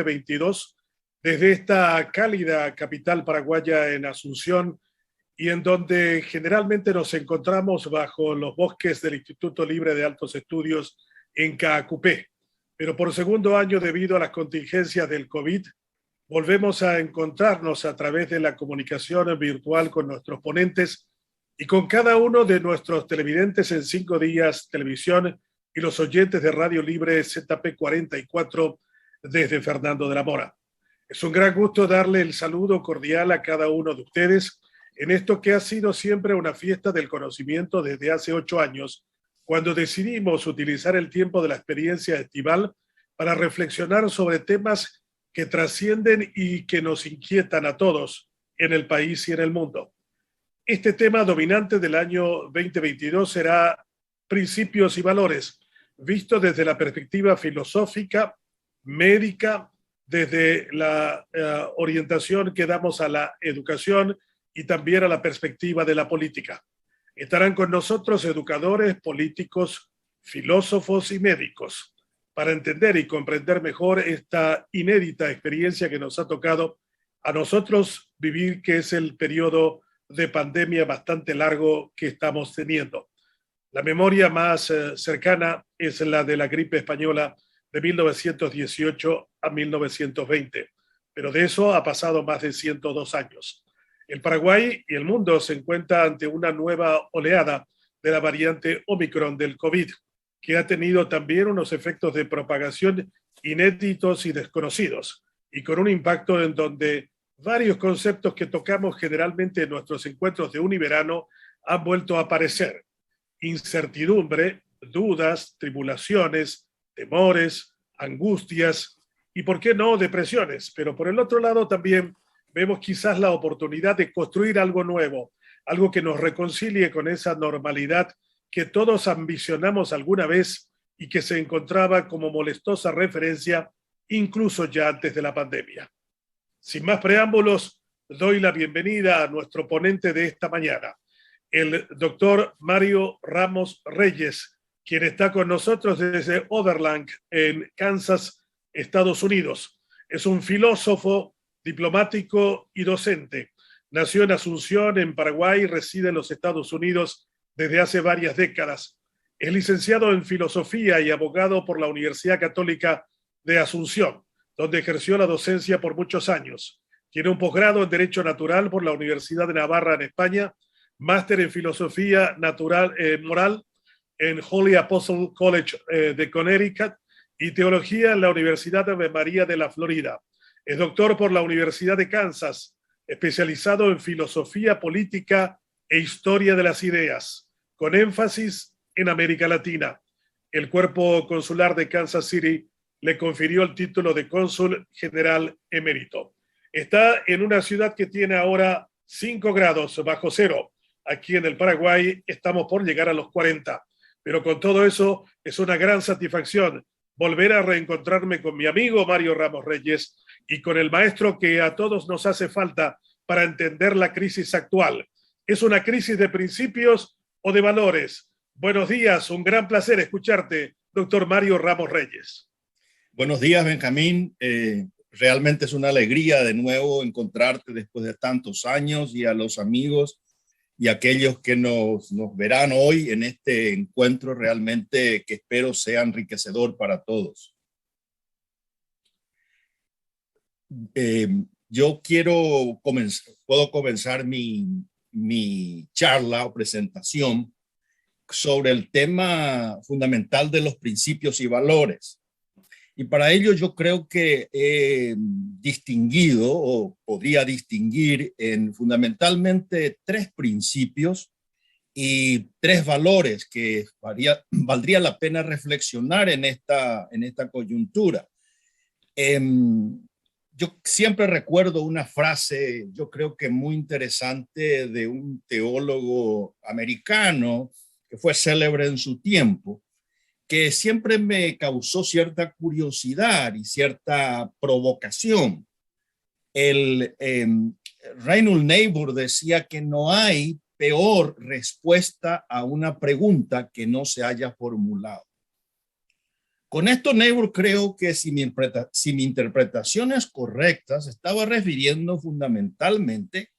2022 desde esta cálida capital paraguaya en Asunción y en donde generalmente nos encontramos bajo los bosques del Instituto Libre de Altos Estudios en Caacupé. Pero por segundo año, debido a las contingencias del COVID, volvemos a encontrarnos a través de la comunicación virtual con nuestros ponentes y con cada uno de nuestros televidentes en 5 días televisión y los oyentes de Radio Libre ZP44 desde Fernando de la Mora. Es un gran gusto darle el saludo cordial a cada uno de ustedes en esto que ha sido siempre una fiesta del conocimiento desde hace 8 años, cuando decidimos utilizar el tiempo de la experiencia estival para reflexionar sobre temas que trascienden y que nos inquietan a todos en el país y en el mundo. Este tema dominante del año 2022 será principios y valores, visto desde la perspectiva filosófica, médica, desde la orientación que damos a la educación y también a la perspectiva de la política. Estarán con nosotros educadores, políticos, filósofos y médicos para entender y comprender mejor esta inédita experiencia que nos ha tocado a nosotros vivir, que es el periodo de pandemia bastante largo que estamos teniendo. La memoria más cercana es la de la gripe española de 1918 a 1920, pero de eso ha pasado más de 102 años. El Paraguay y el mundo se encuentran ante una nueva oleada de la variante Omicron del COVID, que ha tenido también unos efectos de propagación inéditos y desconocidos, y con un impacto en donde varios conceptos que tocamos generalmente en nuestros encuentros de univerano han vuelto a aparecer. Incertidumbre, dudas, tribulaciones, temores, angustias y, ¿por qué no?, depresiones. Pero por el otro lado también vemos quizás la oportunidad de construir algo nuevo, algo que nos reconcilie con esa normalidad que todos ambicionamos alguna vez y que se encontraba como molestosa referencia incluso ya antes de la pandemia. Sin más preámbulos, doy la bienvenida a nuestro ponente de esta mañana, el doctor Mario Ramos Reyes, quien está con nosotros desde Overland, en Kansas, Estados Unidos. Es un filósofo, diplomático y docente. Nació en Asunción, en Paraguay, y reside en los Estados Unidos desde hace varias décadas. Es licenciado en filosofía y abogado por la Universidad Católica de Asunción, donde ejerció la docencia por muchos años. Tiene un posgrado en Derecho Natural por la Universidad de Navarra en España, máster en Filosofía Natural Moral en Holy Apostle College de Connecticut y Teología en la Universidad de Ave María de la Florida. Es doctor por la Universidad de Kansas, especializado en Filosofía Política e Historia de las Ideas, con énfasis en América Latina. El Cuerpo Consular de Kansas City le confirió el título de cónsul general emérito. Está en una ciudad que tiene ahora 5 grados bajo cero. Aquí en el Paraguay estamos por llegar a los 40. Pero con todo eso es una gran satisfacción volver a reencontrarme con mi amigo Mario Ramos Reyes y con el maestro que a todos nos hace falta para entender la crisis actual. ¿Es una crisis de principios o de valores? Buenos días, un gran placer escucharte, doctor Mario Ramos Reyes. Buenos días, Benjamín. Realmente es una alegría de nuevo encontrarte después de tantos años, y a los amigos y aquellos que nos verán hoy en este encuentro realmente que espero sea enriquecedor para todos. Yo puedo comenzar mi charla o presentación sobre el tema fundamental de los principios y valores. Y para ello yo creo que he distinguido, o podría distinguir, en fundamentalmente 3 principios y 3 valores que valdría la pena reflexionar en esta coyuntura. Yo siempre recuerdo una frase, yo creo que muy interesante, de un teólogo americano que fue célebre en su tiempo, que siempre me causó cierta curiosidad y cierta provocación. Reinhold Niebuhr decía que no hay peor respuesta a una pregunta que no se haya formulado. Con esto, Neighbor, creo que si mi interpretación es correcta, se estaba refiriendo fundamentalmente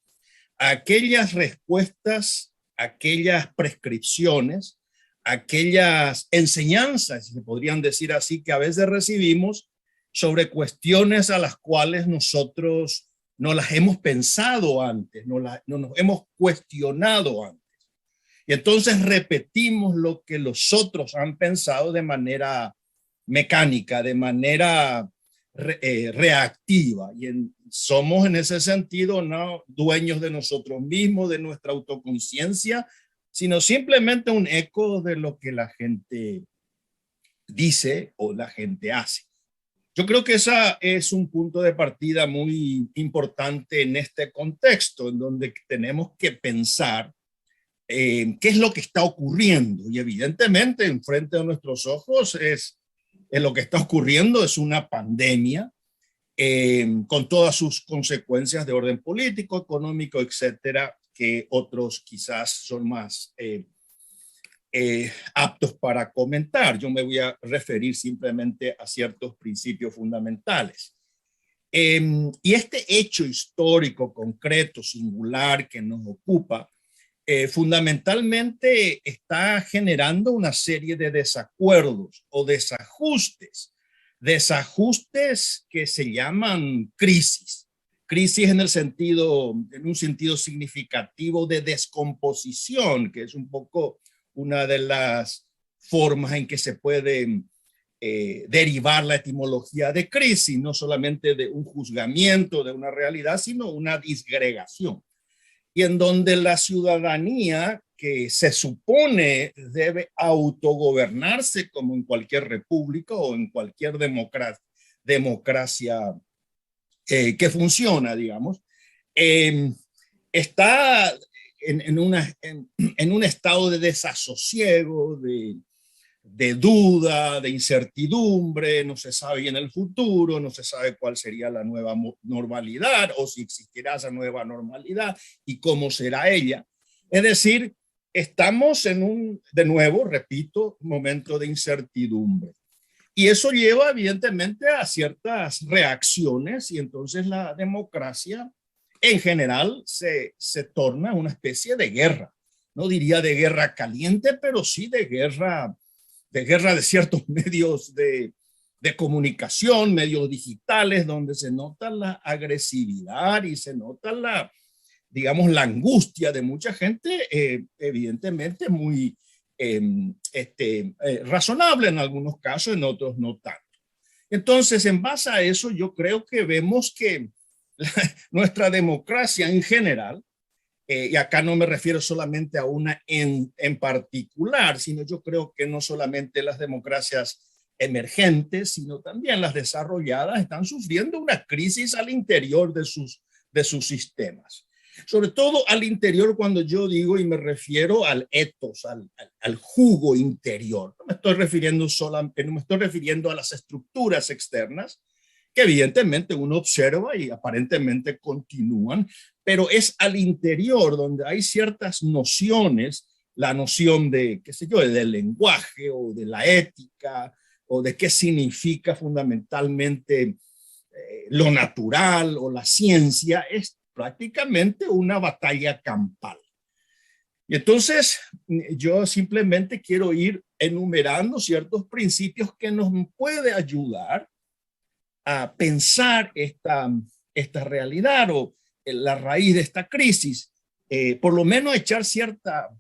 a aquellas respuestas, aquellas prescripciones, aquellas enseñanzas, si se podrían decir así, que a veces recibimos sobre cuestiones a las cuales nosotros no las hemos pensado antes, no nos hemos cuestionado antes. Y entonces repetimos lo que los otros han pensado de manera mecánica, de manera reactiva. Somos en ese sentido no dueños de nosotros mismos, de nuestra autoconciencia, sino simplemente un eco de lo que la gente dice o la gente hace. Yo creo que ese es un punto de partida muy importante en este contexto, en donde tenemos que pensar qué es lo que está ocurriendo. Y evidentemente, enfrente de nuestros ojos lo que está ocurriendo es una pandemia con todas sus consecuencias de orden político, económico, etcétera, que otros quizás son más aptos para comentar. Yo me voy a referir simplemente a ciertos principios fundamentales. Y este hecho histórico, concreto, singular que nos ocupa, fundamentalmente está generando una serie de desacuerdos o desajustes que se llaman crisis. Crisis en un sentido significativo de descomposición, que es un poco una de las formas en que se puede derivar la etimología de crisis, no solamente de un juzgamiento de una realidad, sino una disgregación. Y en donde la ciudadanía, que se supone debe autogobernarse como en cualquier república o en cualquier democracia que funciona, digamos, está en un estado de desasosiego, de duda, de incertidumbre, no se sabe bien el futuro, no se sabe cuál sería la nueva normalidad o si existirá esa nueva normalidad y cómo será ella. Es decir, estamos de nuevo, repito, momento de incertidumbre. Y eso lleva evidentemente a ciertas reacciones y entonces la democracia en general se torna una especie de guerra. No diría de guerra caliente, pero sí de guerra de ciertos medios de comunicación, medios digitales, donde se nota la agresividad y se nota digamos, la angustia de mucha gente, evidentemente muy razonable en algunos casos, en otros no tanto. Entonces, en base a eso, yo creo que vemos que nuestra democracia en general, y acá no me refiero solamente a una en particular, sino yo creo que no solamente las democracias emergentes, sino también las desarrolladas están sufriendo una crisis al interior de sus sistemas. Sobre todo al interior, cuando yo digo y me refiero al ethos, al jugo interior. No me estoy refiriendo a las estructuras externas, que evidentemente uno observa y aparentemente continúan, pero es al interior donde hay ciertas nociones, la noción de, qué sé yo, del lenguaje o de la ética o de qué significa fundamentalmente lo natural o la ciencia, es prácticamente una batalla campal. Y entonces yo simplemente quiero ir enumerando ciertos principios que nos puede ayudar a pensar esta realidad o la raíz de esta crisis, por lo menos echar cierta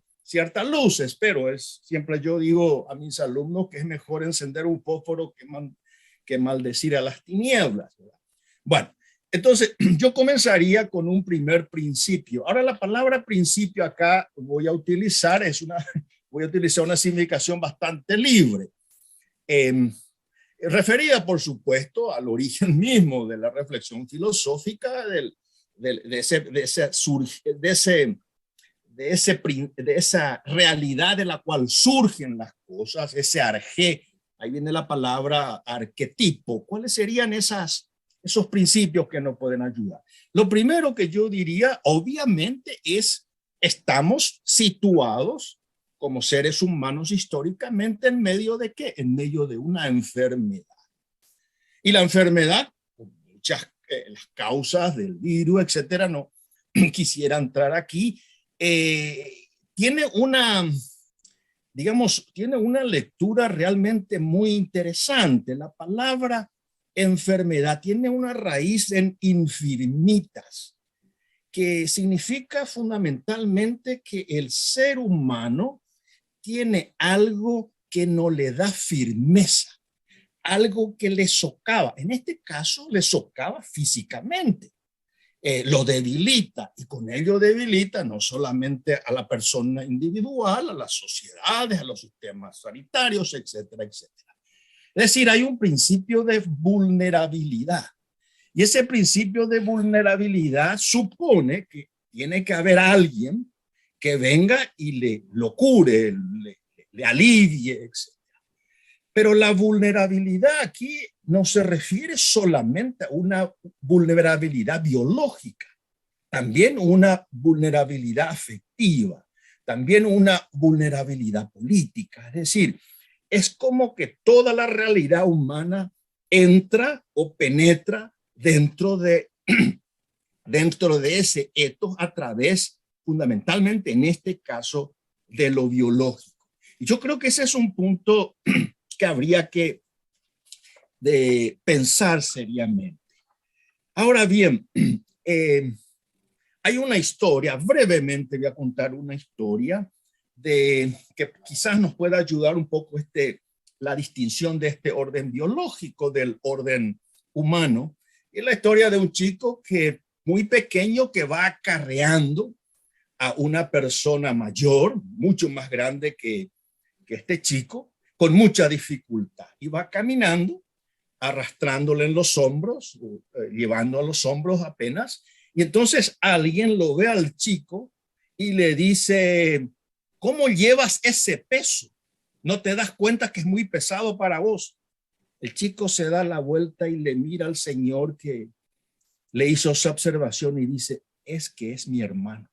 luz, espero. Siempre yo digo a mis alumnos que es mejor encender un fósforo que maldecir a las tinieblas, ¿verdad? Bueno, entonces yo comenzaría con un primer principio. Ahora la palabra principio acá voy a utilizar una significación bastante libre. Referida, por supuesto, al origen mismo de la reflexión filosófica, de esa realidad de la cual surgen las cosas, ese arjé, ahí viene la palabra arquetipo. ¿Cuáles serían esos principios que nos pueden ayudar? Lo primero que yo diría, obviamente, estamos situados como seres humanos históricamente en medio de ¿qué? En medio de una enfermedad. Y la enfermedad, con muchas las causas del virus, etcétera, no quisiera entrar aquí, tiene una, digamos, tiene una lectura realmente muy interesante. La palabra enfermedad tiene una raíz en infirmitas, que significa fundamentalmente que el ser humano tiene algo que no le da firmeza, algo que le socava. En este caso, le socava físicamente. Lo debilita y con ello debilita no solamente a la persona individual, a las sociedades, a los sistemas sanitarios, etcétera, etcétera. Es decir, hay un principio de vulnerabilidad y ese principio de vulnerabilidad supone que tiene que haber alguien que venga y lo cure, le alivie, etcétera. Pero la vulnerabilidad aquí no se refiere solamente a una vulnerabilidad biológica, también una vulnerabilidad afectiva, también una vulnerabilidad política. Es decir, es como que toda la realidad humana entra o penetra dentro de ese etos a través, fundamentalmente en este caso, de lo biológico. Y yo creo que ese es un punto que habría que pensar seriamente. Ahora bien, hay una historia, brevemente voy a contar una historia que quizás nos pueda ayudar un poco la distinción de este orden biológico del orden humano. Es la historia de un chico muy pequeño que va acarreando a una persona mayor, mucho más grande que este chico, con mucha dificultad. Y va caminando, arrastrándole en los hombros, llevando a los hombros apenas. Y entonces alguien lo ve al chico y le dice, ¿cómo llevas ese peso? ¿No te das cuenta que es muy pesado para vos? El chico se da la vuelta y le mira al señor que le hizo esa observación y dice, es que es mi hermano.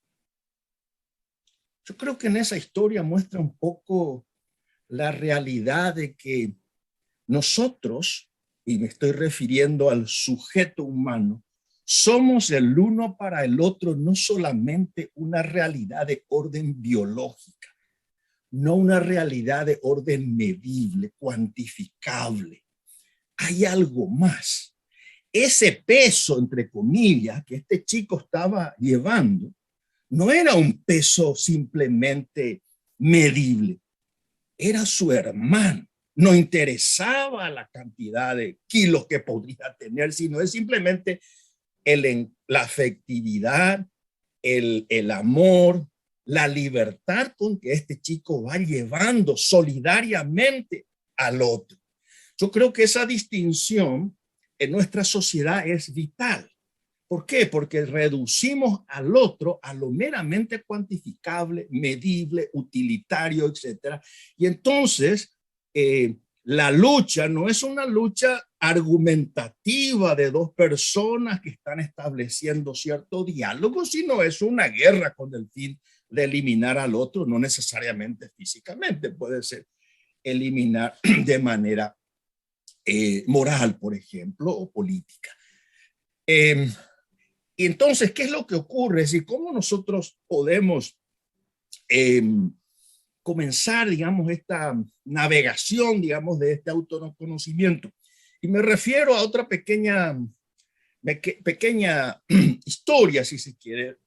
Yo creo que en esa historia muestra un poco la realidad de que nosotros, y me estoy refiriendo al sujeto humano, somos el uno para el otro, no solamente una realidad de orden biológica, no una realidad de orden medible, cuantificable. Hay algo más. Ese peso, entre comillas, que este chico estaba llevando, no era un peso simplemente medible, era su hermano. No interesaba la cantidad de kilos que podría tener, sino es simplemente la afectividad, el amor, la libertad con que este chico va llevando solidariamente al otro. Yo creo que esa distinción en nuestra sociedad es vital. ¿Por qué? Porque reducimos al otro a lo meramente cuantificable, medible, utilitario, etcétera. Y entonces la lucha no es una lucha argumentativa de dos personas que están estableciendo cierto diálogo, sino es una guerra con el fin de eliminar al otro, no necesariamente físicamente, puede ser eliminar de manera moral, por ejemplo, o política. Y entonces, ¿qué es lo que ocurre? Es decir, ¿cómo nosotros podemos comenzar, digamos, esta navegación, digamos, de este autoconocimiento? Y me refiero a otra pequeña historia, si se quiere,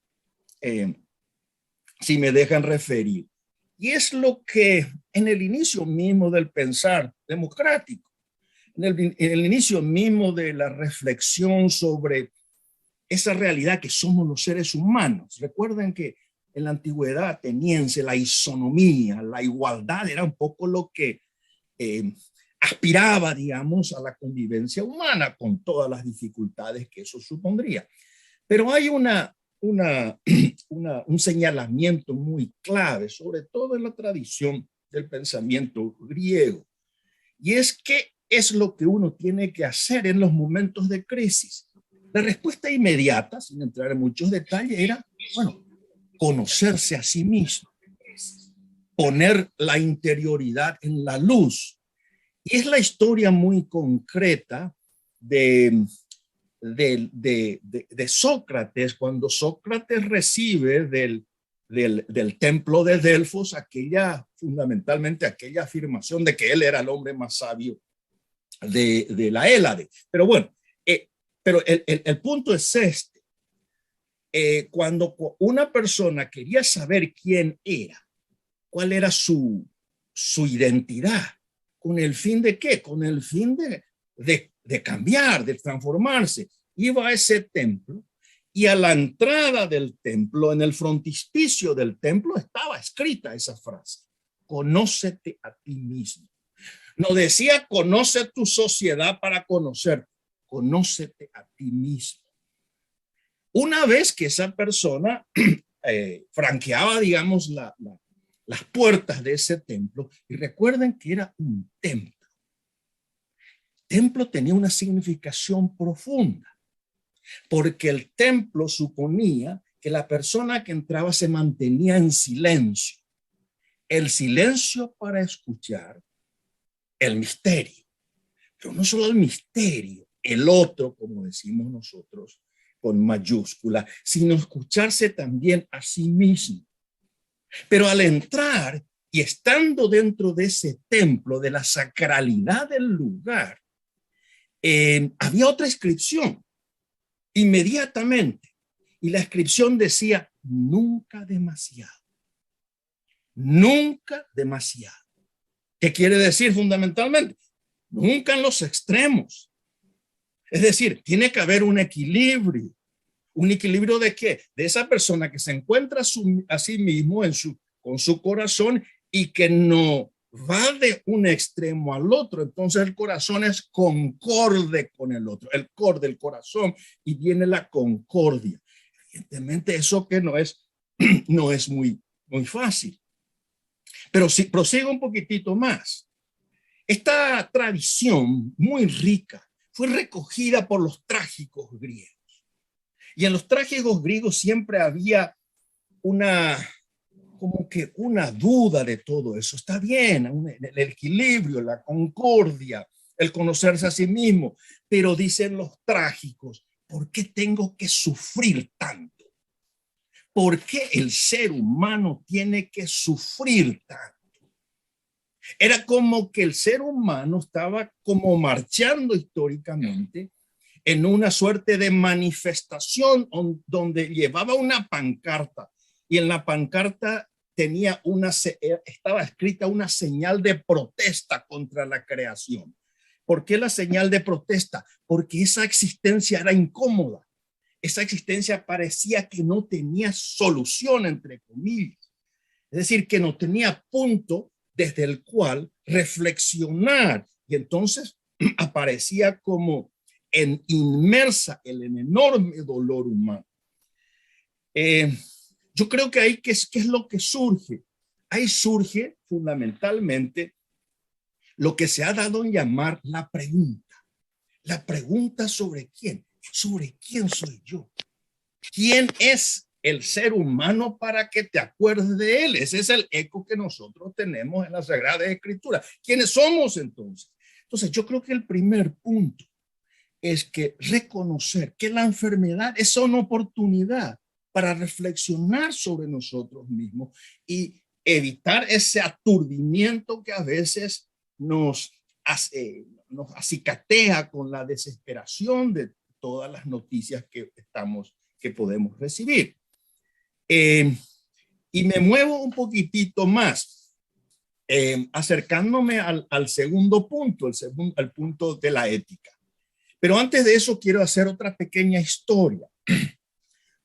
si me dejan referir. Y es lo que en el inicio mismo del pensar democrático, en el inicio mismo de la reflexión sobre esa realidad que somos los seres humanos. Recuerden que en la antigüedad ateniense la isonomía, la igualdad era un poco lo que aspiraba, digamos, a la convivencia humana con todas las dificultades que eso supondría. Pero hay un señalamiento muy clave, sobre todo en la tradición del pensamiento griego, y es que es lo que uno tiene que hacer en los momentos de crisis. La respuesta inmediata, sin entrar en muchos detalles, era, bueno, conocerse a sí mismo. poner la interioridad en la luz. Y es la historia muy concreta de Sócrates, cuando Sócrates recibe del templo de Delfos fundamentalmente aquella afirmación de que él era el hombre más sabio de la Hélade. Pero bueno, pero el punto es este. Cuando una persona quería saber quién era, cuál era su identidad, ¿con el fin de qué? Con el fin de cambiar, de transformarse. Iba a ese templo y a la entrada del templo, en el frontispicio del templo, estaba escrita esa frase: conócete a ti mismo. No decía conoce tu sociedad para conocerte, conócete a ti mismo. Una vez que esa persona franqueaba, digamos, las puertas de ese templo, y recuerden que era un templo. El templo tenía una significación profunda, porque el templo suponía que la persona que entraba se mantenía en silencio. El silencio para escuchar el misterio, pero no solo el misterio, el otro, como decimos nosotros, con mayúscula, sino escucharse también a sí mismo. Pero al entrar y estando dentro de ese templo, de la sacralidad del lugar, había otra inscripción inmediatamente. Y la inscripción decía: nunca demasiado. Nunca demasiado. ¿Qué quiere decir fundamentalmente? Nunca en los extremos. Es decir, tiene que haber un equilibrio. ¿Un equilibrio de qué? De esa persona que se encuentra a sí mismo con su corazón y que no va de un extremo al otro. Entonces el corazón es concorde con el otro, el cor del corazón, y viene la concordia. Evidentemente eso que no es muy fácil. Pero si prosigo un poquitito más, esta tradición muy rica fue recogida por los trágicos griegos. Y en los trágicos griegos siempre había como que una duda de todo eso. Está bien, el equilibrio, la concordia, el conocerse a sí mismo, pero dicen los trágicos: ¿por qué tengo que sufrir tanto? ¿Por qué el ser humano tiene que sufrir tanto? Era como que el ser humano estaba como marchando históricamente en una suerte de manifestación donde llevaba una pancarta, y en la pancarta estaba escrita una señal de protesta contra la creación. ¿Por qué la señal de protesta? Porque esa existencia era incómoda. Esa existencia parecía que no tenía solución, entre comillas. Es decir, que no tenía punto desde el cual reflexionar. Y entonces aparecía como inmersa en el enorme dolor humano. Yo creo que ahí, ¿qué es lo que surge? Ahí surge fundamentalmente lo que se ha dado en llamar la pregunta. La pregunta sobre quién. ¿Sobre quién soy yo? ¿Quién es el ser humano para que te acuerdes de él? Ese es el eco que nosotros tenemos en la Sagrada Escritura. ¿Quiénes somos entonces? Entonces, yo creo que el primer punto es que reconocer que la enfermedad es una oportunidad para reflexionar sobre nosotros mismos y evitar ese aturdimiento que a veces nos acicatea con la desesperación de todas las noticias que podemos recibir. Y me muevo un poquitito más, acercándome al segundo punto, al punto de la ética. Pero antes de eso quiero hacer otra pequeña historia.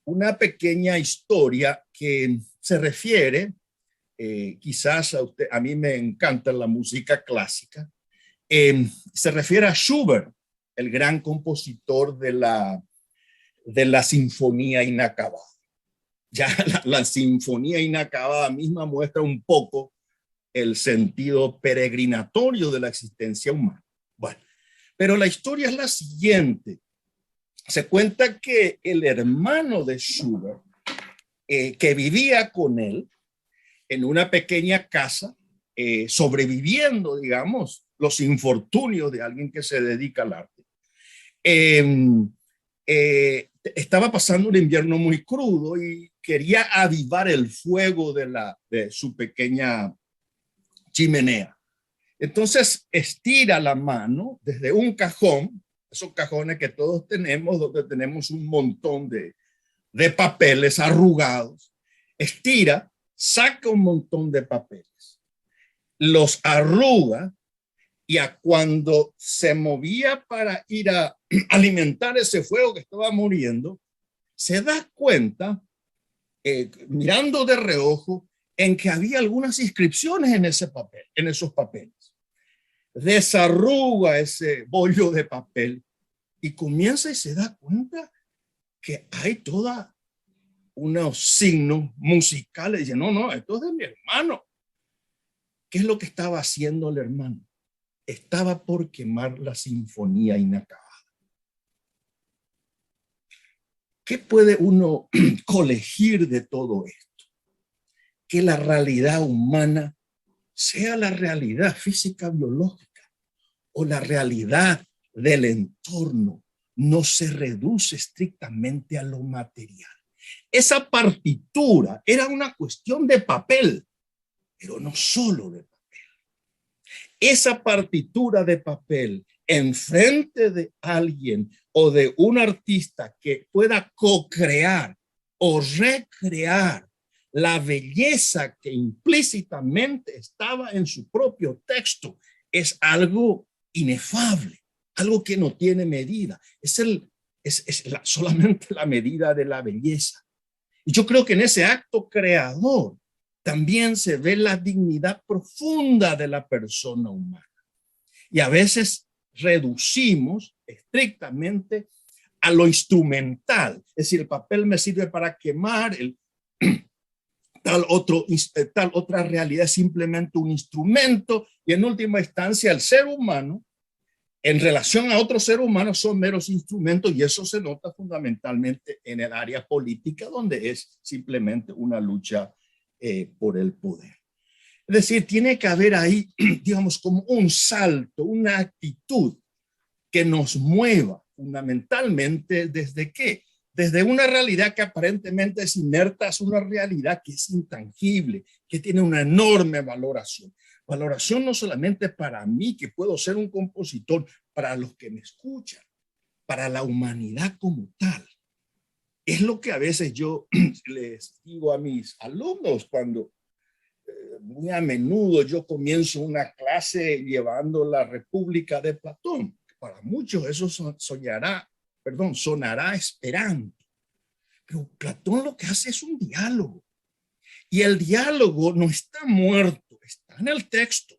Una pequeña historia que se refiere, quizás a mí me encanta la música clásica, se refiere a Schubert, el gran compositor de la Sinfonía Inacabada. Ya la Sinfonía Inacabada misma muestra un poco el sentido peregrinatorio de la existencia humana. Bueno, pero la historia es la siguiente. Se cuenta que el hermano de Schubert, que vivía con él, en una pequeña casa, sobreviviendo, digamos, los infortunios de alguien que se dedica al arte. Estaba pasando un invierno muy crudo y quería avivar el fuego de su pequeña chimenea. Entonces estira la mano desde un cajón, esos cajones que todos tenemos, donde tenemos un montón de papeles arrugados, estira, saca un montón de papeles, los arruga, y cuando se movía para ir a alimentar ese fuego que estaba muriendo, se da cuenta, mirando de reojo, en que había algunas inscripciones en ese papel, en esos papeles. Desarruga ese bollo de papel y comienza y se da cuenta que hay toda unos signos musicales. Dice, no, esto es de mi hermano. ¿Qué es lo que estaba haciendo el hermano? Estaba por quemar la sinfonía inacabada. ¿Qué puede uno colegir de todo esto? Que la realidad humana, sea la realidad física biológica o la realidad del entorno, no se reduce estrictamente a lo material. Esa partitura era una cuestión de papel, pero no solo de papel. Esa partitura de papel enfrente de alguien o de un artista que pueda co-crear o recrear la belleza que implícitamente estaba en su propio texto es algo inefable, algo que no tiene medida. Solamente la medida de la belleza. Y yo creo que en ese acto creador también se ve la dignidad profunda de la persona humana. Y a veces reducimos estrictamente a lo instrumental. Es decir, el papel me sirve para quemar, tal otra realidad es simplemente un instrumento, y en última instancia el ser humano en relación a otros seres humanos son meros instrumentos, y eso se nota fundamentalmente en el área política, donde es simplemente una lucha por el poder. Es decir, tiene que haber ahí, digamos, como un salto, una actitud que nos mueva fundamentalmente desde qué? Desde una realidad que aparentemente es inerta, es una realidad que es intangible, que tiene una enorme valoración. Valoración no solamente para mí, que puedo ser un compositor, para los que me escuchan, para la humanidad como tal. Es lo que a veces yo les digo a mis alumnos cuando muy a menudo yo comienzo una clase llevando la República de Platón. Para muchos eso sonará esperanto. Pero Platón lo que hace es un diálogo. Y el diálogo no está muerto, está en el texto.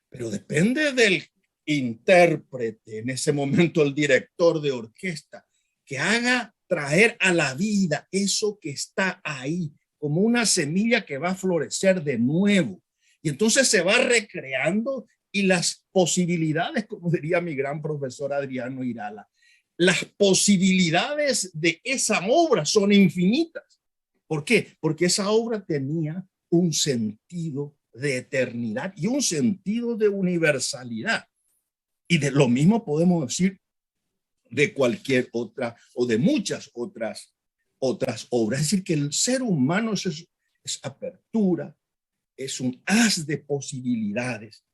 Pero depende del intérprete, en ese momento el director de orquesta, que haga traer a la vida eso que está ahí, como una semilla que va a florecer de nuevo. Y entonces se va recreando, y las posibilidades, como diría mi gran profesor Adriano Irala, las posibilidades de esa obra son infinitas. ¿Por qué? Porque esa obra tenía un sentido de eternidad y un sentido de universalidad. Y de lo mismo podemos decir de cualquier otra o de muchas otras obras. Es decir, que el ser humano es apertura, es un haz de posibilidades.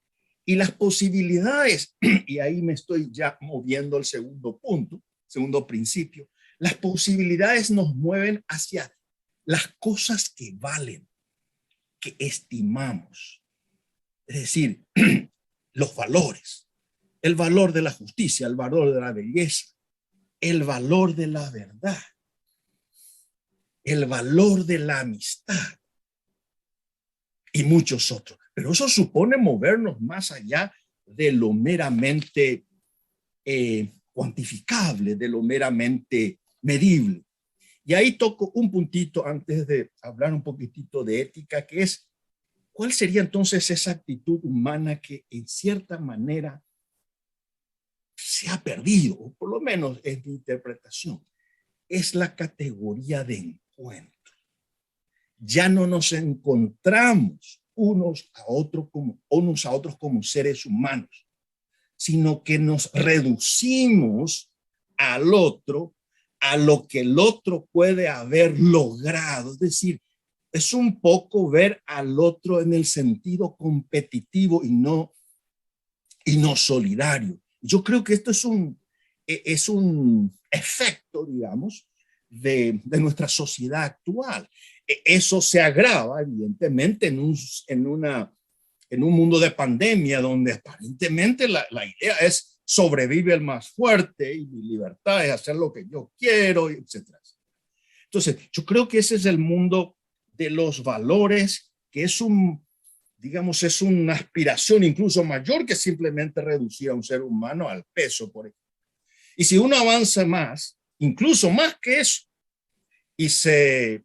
Y las posibilidades, y ahí me estoy ya moviendo al segundo punto, segundo principio, las posibilidades nos mueven hacia las cosas que valen, que estimamos. Es decir, los valores, el valor de la justicia, el valor de la belleza, el valor de la verdad, el valor de la amistad y muchos otros. Pero eso supone movernos más allá de lo meramente cuantificable, de lo meramente medible. Y ahí toco un puntito antes de hablar un poquitito de ética, que es, ¿cuál sería entonces esa actitud humana que en cierta manera se ha perdido, o por lo menos en mi interpretación? Es la categoría de encuentro. ya no nos encontramos unos a otros como seres humanos, sino que nos reducimos al otro, a lo que el otro puede haber logrado. Es decir, es un poco ver al otro en el sentido competitivo y no solidario. Yo creo que esto es un efecto, digamos, de nuestra sociedad actual. Eso se agrava, evidentemente, en un mundo de pandemia donde aparentemente la idea es sobrevive el más fuerte y mi libertad es hacer lo que yo quiero, etcétera. Entonces, yo creo que ese es el mundo de los valores, que es digamos, es una aspiración incluso mayor que simplemente reducir a un ser humano al peso, por ejemplo. Y si uno avanza más, incluso más que eso, y se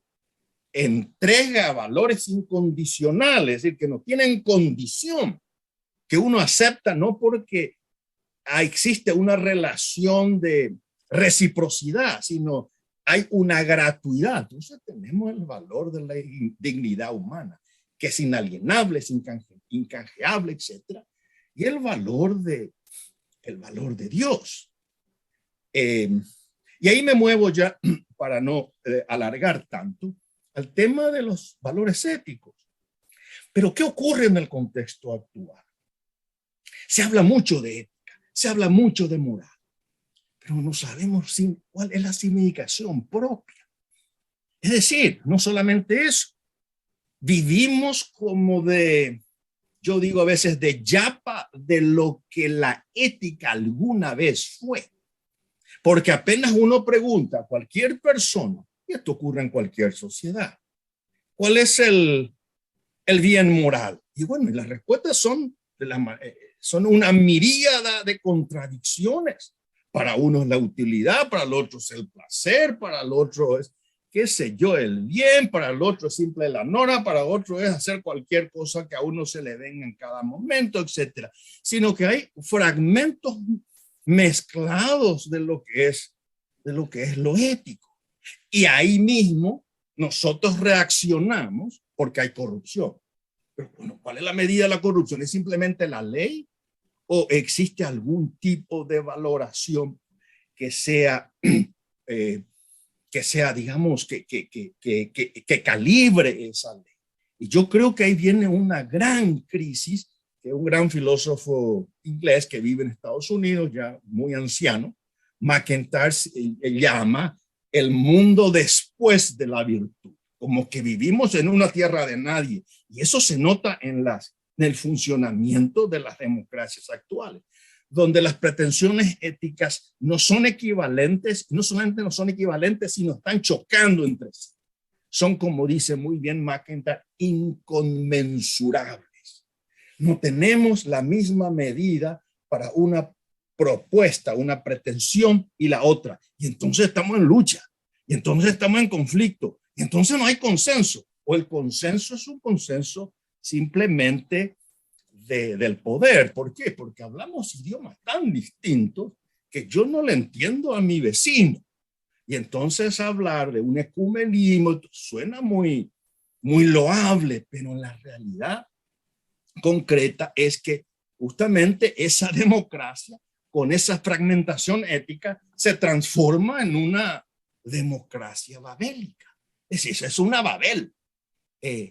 entrega valores incondicionales, es decir, que no tienen condición, que uno acepta no porque existe una relación de reciprocidad, sino hay una gratuidad. Entonces tenemos el valor de la dignidad humana, que es inalienable, es incanjeable, etc. Y el valor de Dios. Y ahí me muevo ya, para no alargar tanto, al tema de los valores éticos. Pero ¿qué ocurre en el contexto actual? Se habla mucho de ética, se habla mucho de moral, pero no sabemos cuál es la significación propia. Es decir, no solamente eso, vivimos como yo digo a veces, de yapa de lo que la ética alguna vez fue. Porque apenas uno pregunta a cualquier persona, y esto ocurre en cualquier sociedad, ¿cuál es el bien moral? Y bueno, y las respuestas son una miríada de contradicciones. Para uno es la utilidad, para el otro es el placer, para el otro es, qué sé yo, el bien, para el otro es simple la norma, para otro es hacer cualquier cosa que a uno se le venga en cada momento, etcétera. Sino que hay fragmentos mezclados de lo que es lo ético. Y ahí mismo nosotros reaccionamos porque hay corrupción. Pero bueno, ¿cuál es la medida de la corrupción? ¿Es simplemente la ley o existe algún tipo de valoración que sea, digamos, que calibre esa ley? Y yo creo que ahí viene una gran crisis que un gran filósofo inglés que vive en Estados Unidos, ya muy anciano, McIntyre, llama el mundo después de la virtud, como que vivimos en una tierra de nadie. Y eso se nota en el funcionamiento de las democracias actuales, donde las pretensiones éticas no son equivalentes, no solamente no son equivalentes, sino están chocando entre sí. Son, como dice muy bien McIntyre, inconmensurables. No tenemos la misma medida para una propuesta, una pretensión y la otra. Y entonces estamos en lucha, y entonces estamos en conflicto, y entonces no hay consenso. O el consenso es un consenso simplemente del poder. ¿Por qué? Porque hablamos idiomas tan distintos que yo no le entiendo a mi vecino. Y entonces hablar de un ecumenismo suena muy, muy loable, pero en la realidad concreta es que justamente esa democracia con esa fragmentación ética se transforma en una democracia babélica. Es decir, es una Babel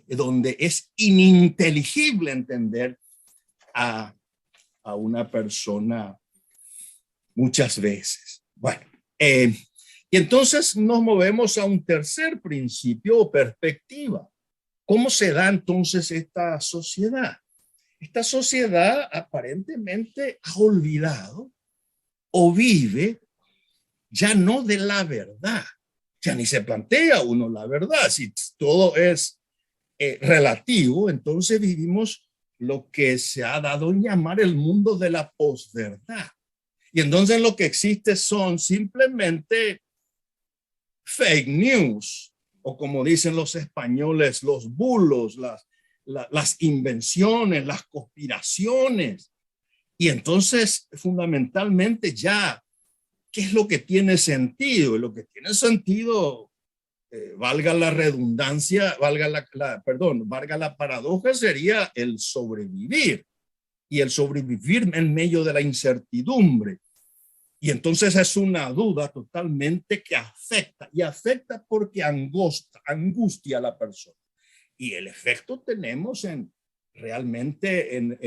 donde es ininteligible entender a una persona muchas veces. Bueno, y entonces nos movemos a un tercer principio o perspectiva. ¿Cómo se da entonces esta sociedad? Esta sociedad aparentemente ha olvidado o vive ya no de la verdad, ya ni se plantea uno la verdad. Si todo es relativo, entonces vivimos lo que se ha dado en llamar el mundo de la posverdad. Y entonces lo que existe son simplemente fake news, o como dicen los españoles, los bulos, las invenciones, las conspiraciones. Y entonces, fundamentalmente ya, ¿qué es lo que tiene sentido? Lo que tiene sentido valga la redundancia, valga la paradoja, sería el sobrevivir. Y el sobrevivir en medio de la incertidumbre. Y entonces es una duda totalmente que afecta, y afecta porque angustia a la persona. Y el efecto tenemos realmente en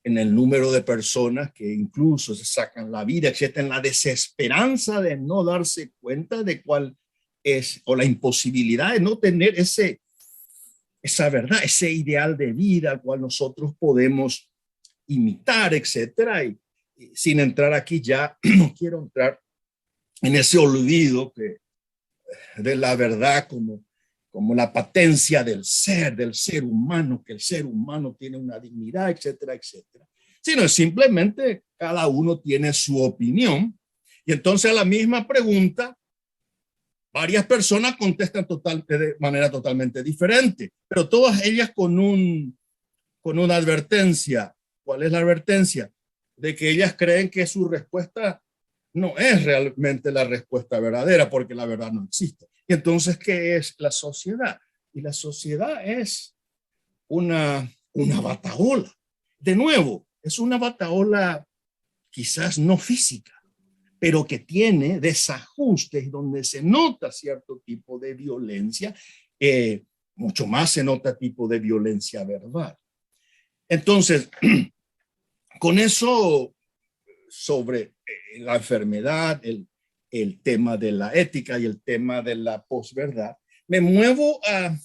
el número de personas que incluso se sacan la vida, etcétera, en la desesperanza de no darse cuenta de cuál es, o la imposibilidad de no tener esa verdad, ese ideal de vida al cual nosotros podemos imitar, etcétera. Y sin entrar aquí ya, no quiero entrar en ese olvido de la verdad como la patencia del ser humano, que el ser humano tiene una dignidad, etcétera, etcétera. Sino simplemente cada uno tiene su opinión. Y entonces a la misma pregunta, varias personas contestan de manera totalmente diferente, pero todas ellas con una advertencia. ¿Cuál es la advertencia? De que ellas creen que su respuesta no es realmente la respuesta verdadera, porque la verdad no existe. Y entonces, ¿qué es la sociedad? Y la sociedad es una batahola. De nuevo, es una batahola quizás no física, pero que tiene desajustes donde se nota cierto tipo de violencia, mucho más se nota tipo de violencia verbal. Entonces, con eso sobre la enfermedad, el tema de la ética y el tema de la posverdad, me muevo a,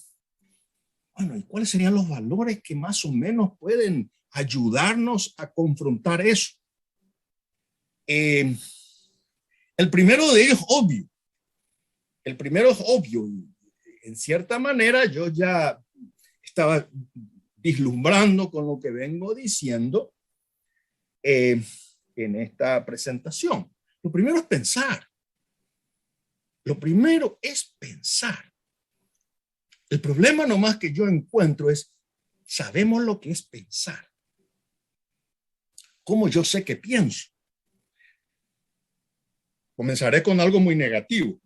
bueno, ¿y cuáles serían los valores que más o menos pueden ayudarnos a confrontar eso? El primero de ellos, obvio. El primero es obvio. Y en cierta manera, yo ya estaba vislumbrando con lo que vengo diciendo en esta presentación. Lo primero es pensar. Lo primero es pensar. El problema nomás que yo encuentro es, sabemos lo que es pensar. ¿Cómo yo sé que pienso? Comenzaré con algo muy negativo.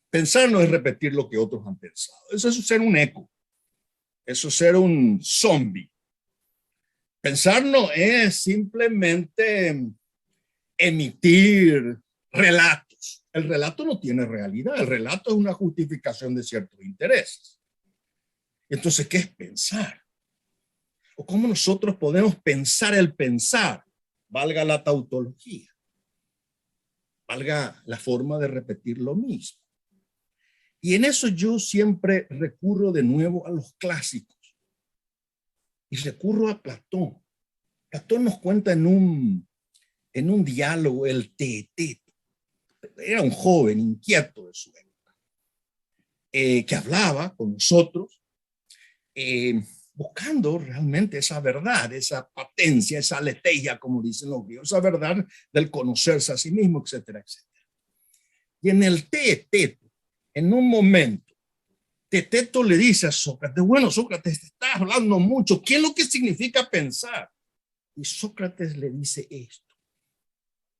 Pensar no es repetir lo que otros han pensado. Eso es ser un eco. Eso es ser un zombie. Pensar no es simplemente emitir relatos. El relato no tiene realidad. El relato es una justificación de ciertos intereses. Entonces, ¿qué es pensar? ¿O cómo nosotros podemos pensar el pensar? Valga la tautología. Valga la forma de repetir lo mismo. Y en eso yo siempre recurro de nuevo a los clásicos. Y recurro a Platón. Platón nos cuenta en un diálogo el Teeteto. Era un joven inquieto de su época, que hablaba con nosotros, buscando realmente esa verdad, esa patencia, esa aletheia, como dicen los griegos, esa verdad del conocerse a sí mismo, etcétera, etcétera. Y en el Teeteto, en un momento, Teeteto le dice a Sócrates, bueno, Sócrates, te estás hablando mucho, ¿qué es lo que significa pensar? Y Sócrates le dice esto: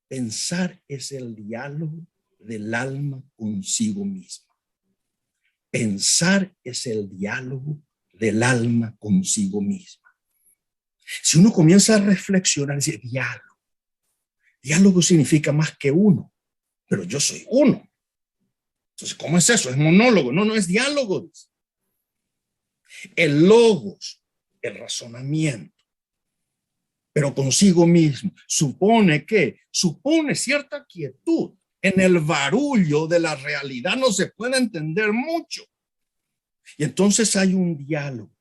pensar es el diálogo del alma consigo misma. Pensar es el diálogo del alma consigo misma. Si uno comienza a reflexionar, dice diálogo. Diálogo significa más que uno, pero yo soy uno. Entonces, ¿cómo es eso? Es monólogo. No, no es diálogo. El logos, el razonamiento, pero consigo mismo, supone cierta quietud. En el barullo de la realidad no se puede entender mucho. Y entonces hay un diálogo.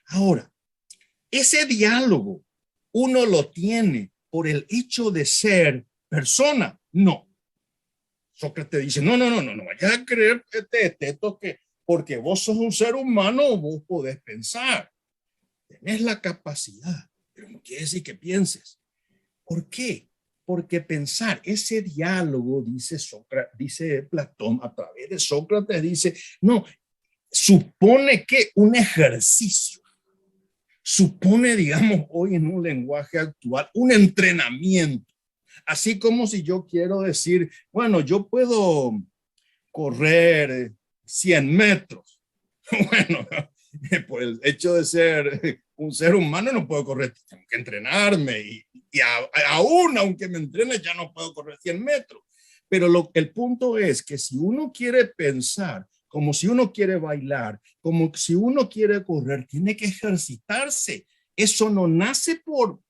Ahora, ese diálogo uno lo tiene por el hecho de ser persona. No. Sócrates dice, no vayas a creer que porque vos sos un ser humano vos podés pensar. Tenés la capacidad, pero no quiere decir que pienses. ¿Por qué? Porque pensar, ese diálogo, dice Platón a través de Sócrates, dice, no, supone que un ejercicio, supone, digamos, hoy en un lenguaje actual, un entrenamiento. Así como si yo quiero decir, bueno, yo puedo correr 100 metros. Bueno, por el hecho de ser un ser humano no puedo correr, tengo que entrenarme y aún aunque me entrene ya no puedo correr 100 metros. Pero el punto es que si uno quiere pensar, como si uno quiere bailar, como si uno quiere correr, tiene que ejercitarse. Eso no nace por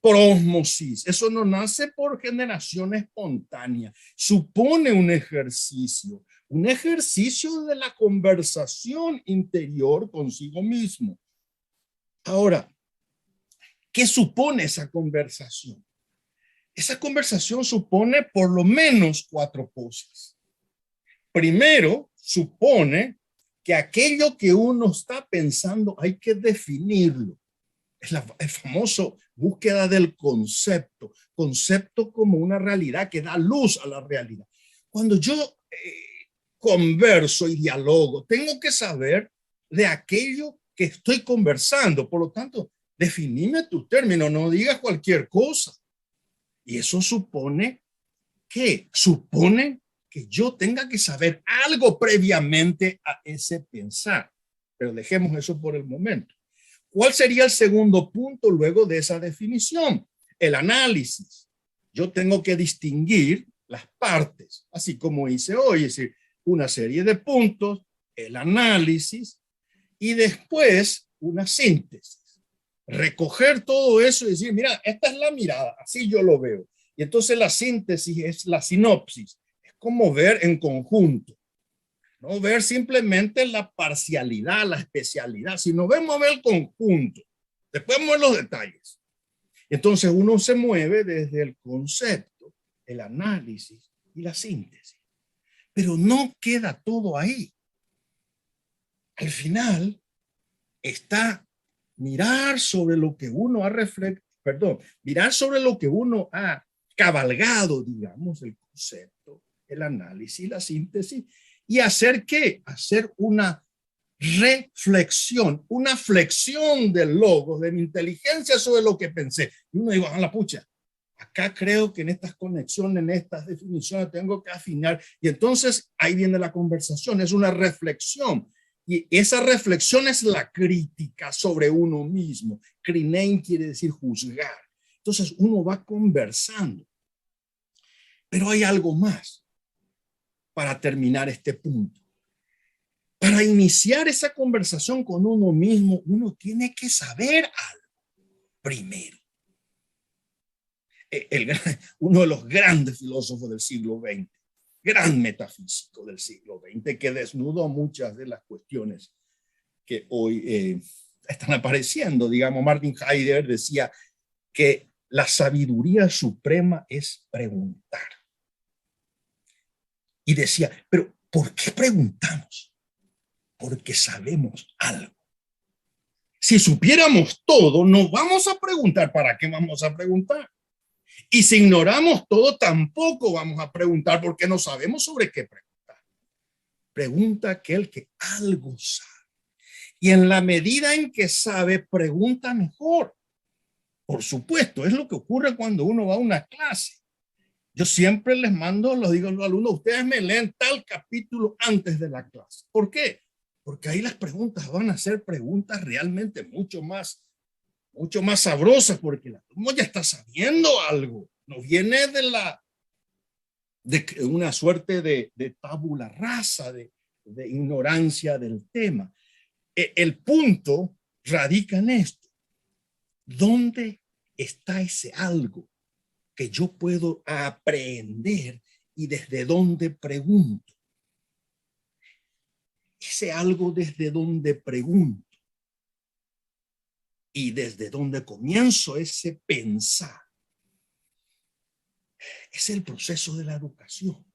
ósmosis, eso no nace por generación espontánea, supone un ejercicio de la conversación interior consigo mismo. Ahora, ¿qué supone esa conversación? Esa conversación supone por lo menos 4 cosas. Primero, supone que aquello que uno está pensando hay que definirlo. Es el famoso búsqueda del concepto como una realidad que da luz a la realidad. Cuando yo converso y dialogo, tengo que saber de aquello que estoy conversando. Por lo tanto, definime tu término, no digas cualquier cosa. Y eso supone que yo tenga que saber algo previamente a ese pensar. Pero dejemos eso por el momento. ¿Cuál sería el segundo punto luego de esa definición? El análisis. Yo tengo que distinguir las partes, así como hice hoy, es decir, una serie de puntos, el análisis y después una síntesis. Recoger todo eso y decir, mira, esta es la mirada, así yo lo veo. Y entonces la síntesis es la sinopsis, es como ver en conjunto. No ver simplemente la parcialidad, la especialidad, sino vemos el conjunto. Después vemos los detalles. Entonces uno se mueve desde el concepto, el análisis y la síntesis. Pero no queda todo ahí. Al final está mirar sobre lo que uno ha mirar sobre lo que uno ha cabalgado, digamos, el concepto, el análisis, la síntesis, y hacer ¿qué? Hacer una reflexión, una flexión del logos, de mi inteligencia sobre lo que pensé. Y uno digo, la pucha, acá creo que en estas conexiones, en estas definiciones tengo que afinar. Y entonces ahí viene la conversación, es una reflexión. Y esa reflexión es la crítica sobre uno mismo. Krinein quiere decir juzgar. Entonces uno va conversando. Pero hay algo más para terminar este punto. Para iniciar esa conversación con uno mismo, uno tiene que saber algo primero. Uno de los grandes filósofos del siglo XX, gran metafísico del siglo XX, que desnudó muchas de las cuestiones que hoy están apareciendo. Digamos, Martin Heidegger decía que la sabiduría suprema es preguntar. Y decía, pero ¿por qué preguntamos? Porque sabemos algo. Si supiéramos todo, no vamos a preguntar. ¿Para qué vamos a preguntar? Y si ignoramos todo, tampoco vamos a preguntar porque no sabemos sobre qué preguntar. Pregunta aquel que algo sabe. Y en la medida en que sabe, pregunta mejor. Por supuesto, es lo que ocurre cuando uno va a una clase. Yo siempre les mando, los digo a los alumnos, ustedes me leen tal capítulo antes de la clase. ¿Por qué? Porque ahí las preguntas van a ser preguntas realmente mucho más sabrosas, porque el alumno ya está sabiendo algo. No viene de una suerte de tabula rasa, de ignorancia del tema. El punto radica en esto. ¿Dónde está ese algo que yo puedo aprender y desde dónde pregunto? Ese algo desde donde pregunto y desde donde comienzo ese pensar es el proceso de la educación.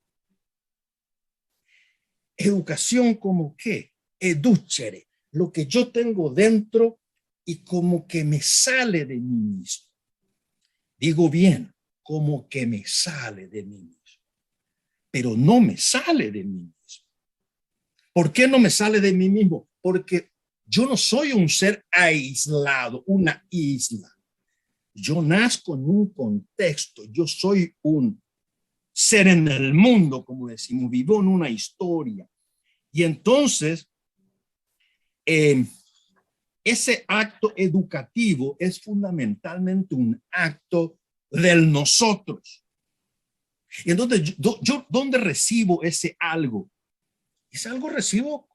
Educación como qué? Educere, lo que yo tengo dentro y como que me sale de mí mismo. Digo bien, como que me sale de mí mismo, pero no me sale de mí mismo. ¿Por qué no me sale de mí mismo? Porque yo no soy un ser aislado, una isla. Yo nazco en un contexto, yo soy un ser en el mundo, como decimos, vivió en una historia. Y entonces, ese acto educativo es fundamentalmente un acto del nosotros. Y entonces, yo ¿dónde recibo ese algo? Ese algo recibo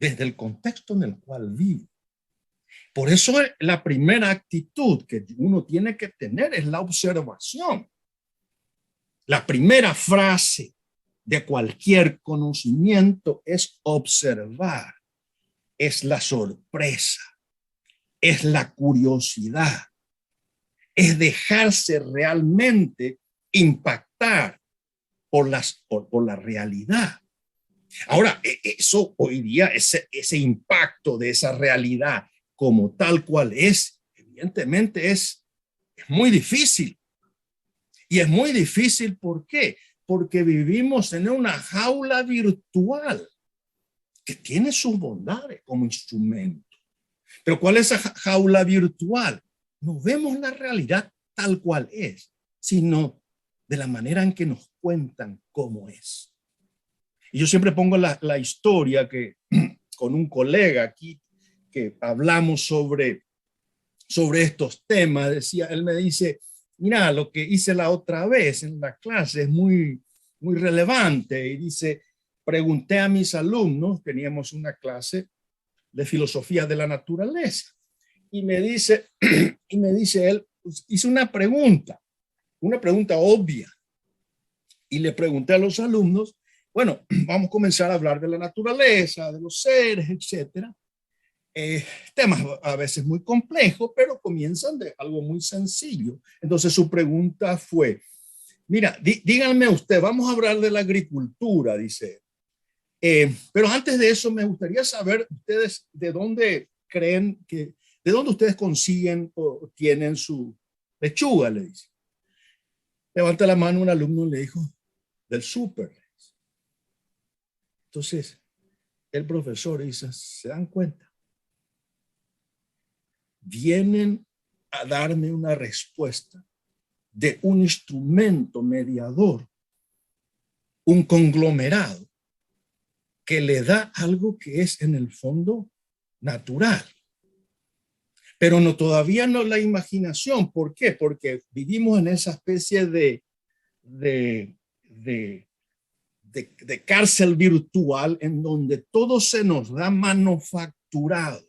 desde el contexto en el cual vivo. Por eso la primera actitud que uno tiene que tener es la observación. La primera frase de cualquier conocimiento es observar, es la sorpresa, es la curiosidad, es dejarse realmente impactar por la realidad. Ahora, eso hoy día, ese impacto de esa realidad como tal cual es, evidentemente es muy difícil. Y es muy difícil, ¿por qué? Porque vivimos en una jaula virtual que tiene sus bondades como instrumento. Pero ¿cuál es esa jaula virtual? No vemos la realidad tal cual es, sino de la manera en que nos cuentan cómo es. Y yo siempre pongo la historia que con un colega aquí que hablamos sobre estos temas, decía, él me dice, mira, lo que hice la otra vez en la clase es muy relevante. Y dice, pregunté a mis alumnos, teníamos una clase de filosofía de la naturaleza, y me dice él, pues, hice una pregunta obvia, y le pregunté a los alumnos, bueno, vamos a comenzar a hablar de la naturaleza, de los seres, etcétera. Temas a veces muy complejos, pero comienzan de algo muy sencillo. Entonces su pregunta fue, mira, díganme usted, vamos a hablar de la agricultura, dice. Pero antes de eso me gustaría saber ustedes de dónde creen que, de dónde ustedes consiguen o tienen su lechuga, le dice. Levanta la mano un alumno y le dijo, del súper. Entonces, el profesor dice, ¿se dan cuenta? Vienen a darme una respuesta de un instrumento mediador, un conglomerado que le da algo que es en el fondo natural. Pero no, todavía no la imaginación. ¿Por qué? Porque vivimos en esa especie de cárcel virtual en donde todo se nos da manufacturado.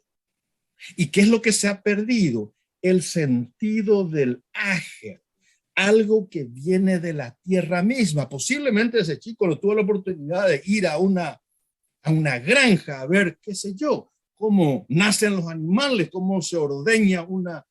¿Y qué es lo que se ha perdido? El sentido del ajer, algo que viene de la tierra misma. Posiblemente ese chico no tuvo la oportunidad de ir a una granja a ver, qué sé yo, cómo nacen los animales, cómo se ordeña una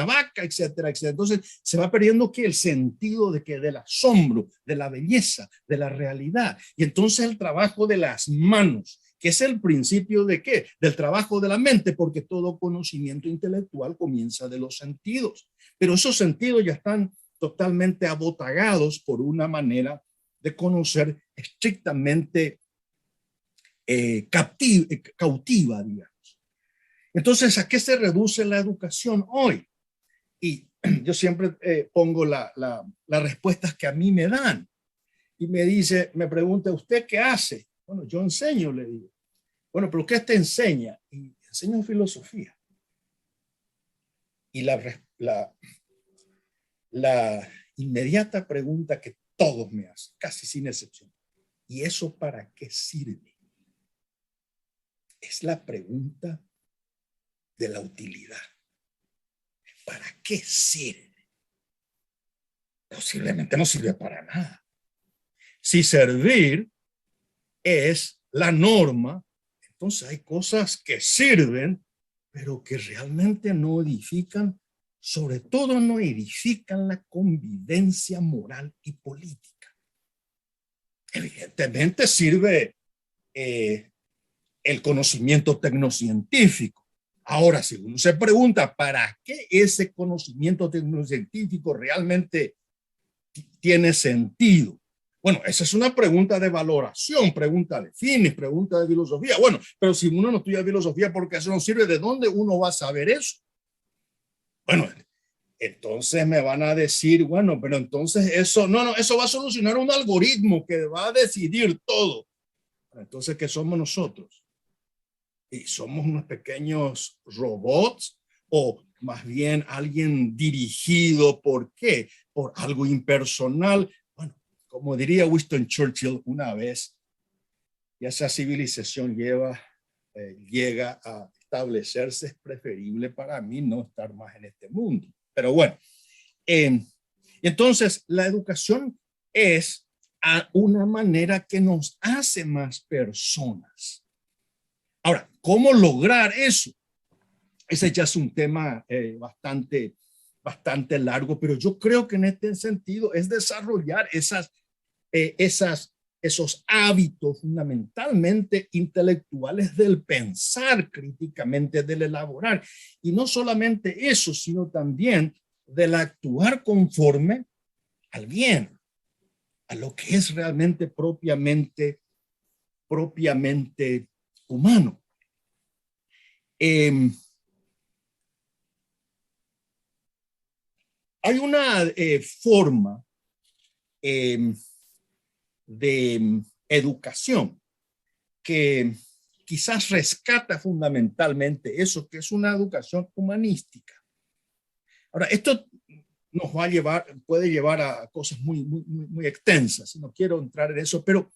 vaca, etcétera, etcétera. Entonces se va perdiendo que el sentido del asombro, de la belleza, de la realidad. Y entonces el trabajo de las manos, que es el principio de ¿qué? Del trabajo de la mente, porque todo conocimiento intelectual comienza de los sentidos. Pero esos sentidos ya están totalmente abotagados por una manera de conocer estrictamente cautiva, digamos. Entonces, ¿a qué se reduce la educación hoy? Y yo siempre pongo las respuestas que a mí me dan. Y me pregunta, ¿usted qué hace? Bueno, yo enseño, le digo. Bueno, ¿pero qué te enseña? Y enseño filosofía. Y la inmediata pregunta que todos me hacen, casi sin excepción, ¿y eso para qué sirve? Es la pregunta de la utilidad. ¿Para qué sirve? Posiblemente no sirve para nada. Si servir es la norma, entonces hay cosas que sirven, pero que realmente no edifican, sobre todo no edifican la convivencia moral y política. Evidentemente sirve el conocimiento tecnocientífico. Ahora, si uno se pregunta para qué ese conocimiento tecnocientífico realmente tiene sentido, bueno, esa es una pregunta de valoración, pregunta de fines, pregunta de filosofía. Bueno, pero si uno no estudia filosofía, ¿por qué eso no sirve? ¿De dónde uno va a saber eso? Bueno, Entonces me van a decir, bueno, pero entonces eso, no, eso va a solucionar un algoritmo que va a decidir todo. Entonces, ¿qué somos nosotros? ¿Y somos unos pequeños robots o más bien alguien dirigido por qué? Por algo impersonal. Bueno, como diría Winston Churchill una vez, y esa civilización llega a establecerse, es preferible para mí no estar más en este mundo. Pero bueno, entonces la educación es una manera que nos hace más personas. Ahora, ¿cómo lograr eso? Ese ya es un tema bastante largo, pero yo creo que en este sentido es desarrollar esos hábitos fundamentalmente intelectuales del pensar críticamente, del elaborar. Y no solamente eso, sino también del actuar conforme al bien, a lo que es realmente propiamente humano. Hay una forma de educación que quizás rescata fundamentalmente eso, que es una educación humanística. Ahora, esto nos va a puede llevar a cosas muy extensas, no quiero entrar en eso, pero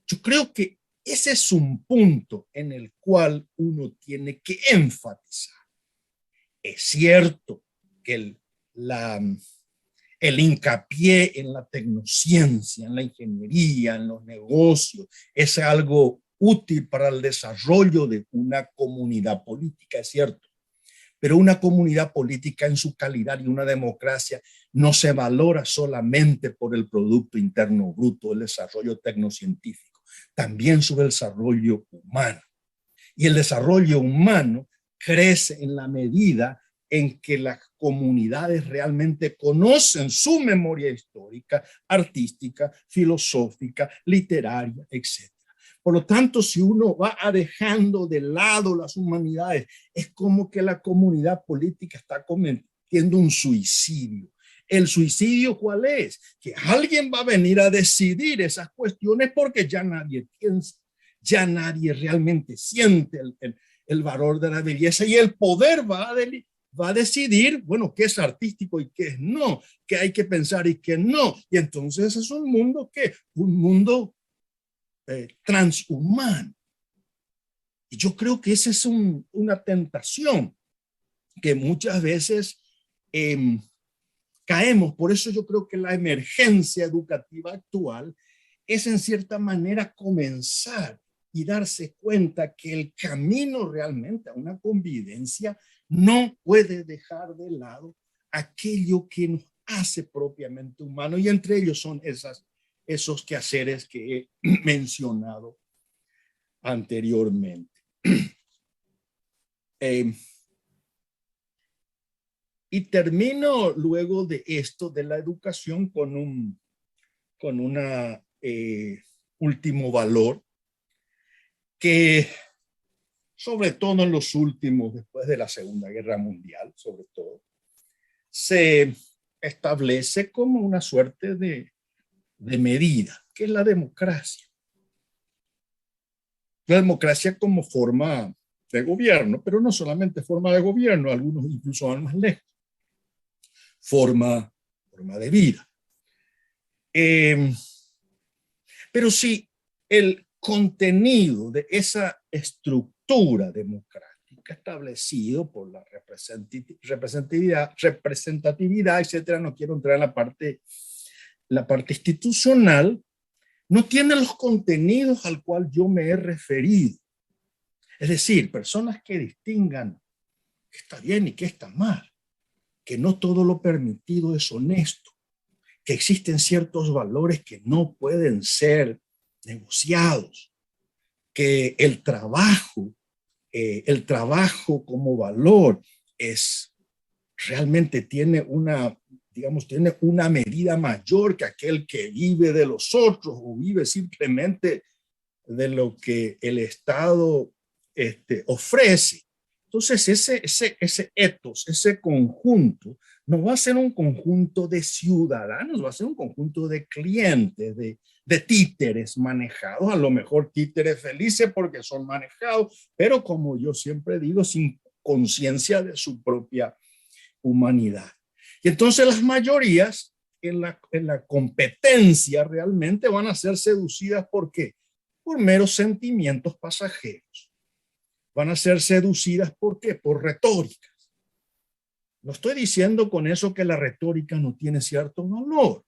yo creo que ese es un punto en el cual uno tiene que enfatizar. Es cierto que el hincapié en la tecnociencia, en la ingeniería, en los negocios, es algo útil para el desarrollo de una comunidad política, es cierto. Pero una comunidad política en su calidad y una democracia no se valora solamente por el Producto Interno Bruto, el desarrollo tecnocientífico, también sobre el desarrollo humano. Y el desarrollo humano crece en la medida en que las comunidades realmente conocen su memoria histórica, artística, filosófica, literaria, etc. Por lo tanto, si uno va dejando de lado las humanidades, es como que la comunidad política está cometiendo un suicidio. ¿El suicidio cuál es? Que alguien va a venir a decidir esas cuestiones porque ya nadie piensa, ya nadie realmente siente el valor de la belleza, y el poder va a decidir, bueno, qué es artístico y qué es no, qué hay que pensar y qué no. Y entonces es un mundo un mundo transhumano. Y yo creo que esa es una tentación que muchas veces caemos. Por eso yo creo que la emergencia educativa actual es en cierta manera comenzar y darse cuenta que el camino realmente a una convivencia no puede dejar de lado aquello que nos hace propiamente humanos, y entre ellos son esos quehaceres que he mencionado anteriormente. Y termino luego de esto, de la educación, con un último valor que, sobre todo en los últimos, después de la Segunda Guerra Mundial, sobre todo, se establece como una suerte de medida, que es la democracia. La democracia como forma de gobierno, pero no solamente forma de gobierno, algunos incluso van más lejos. Forma de vida. Pero si el contenido de esa estructura democrática establecido por la representatividad, etcétera, no quiero entrar en la parte institucional, no tiene los contenidos al cual yo me he referido. Es decir, personas que distingan qué está bien y qué está mal, que no todo lo permitido es honesto, que existen ciertos valores que no pueden ser negociados, que el trabajo como valor realmente tiene una medida mayor que aquel que vive de los otros o vive simplemente de lo que el Estado ofrece. Entonces, ese ethos, ese conjunto, no va a ser un conjunto de ciudadanos, va a ser un conjunto de clientes, de títeres manejados, a lo mejor títeres felices porque son manejados, pero como yo siempre digo, sin conciencia de su propia humanidad. Y entonces las mayorías en la competencia realmente van a ser seducidas ¿por qué? Por meros sentimientos pasajeros. Van a ser seducidas ¿por qué? Por retóricas. No estoy diciendo con eso que la retórica no tiene cierto valor,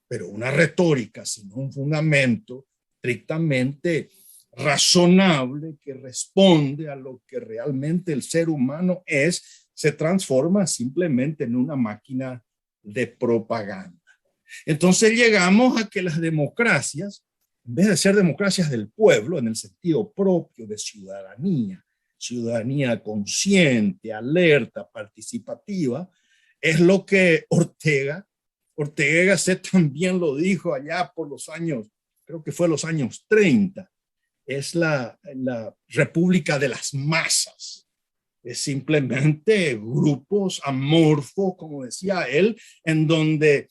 pero una retórica sin un fundamento estrictamente razonable que responde a lo que realmente el ser humano es, se transforma simplemente en una máquina de propaganda. Entonces llegamos a que las democracias, en vez de ser democracias del pueblo, en el sentido propio de ciudadanía consciente, alerta, participativa, es lo que Ortega Gasset también lo dijo allá por los años, creo que fue los años 30, es la república de las masas. Es simplemente grupos amorfos, como decía él, en donde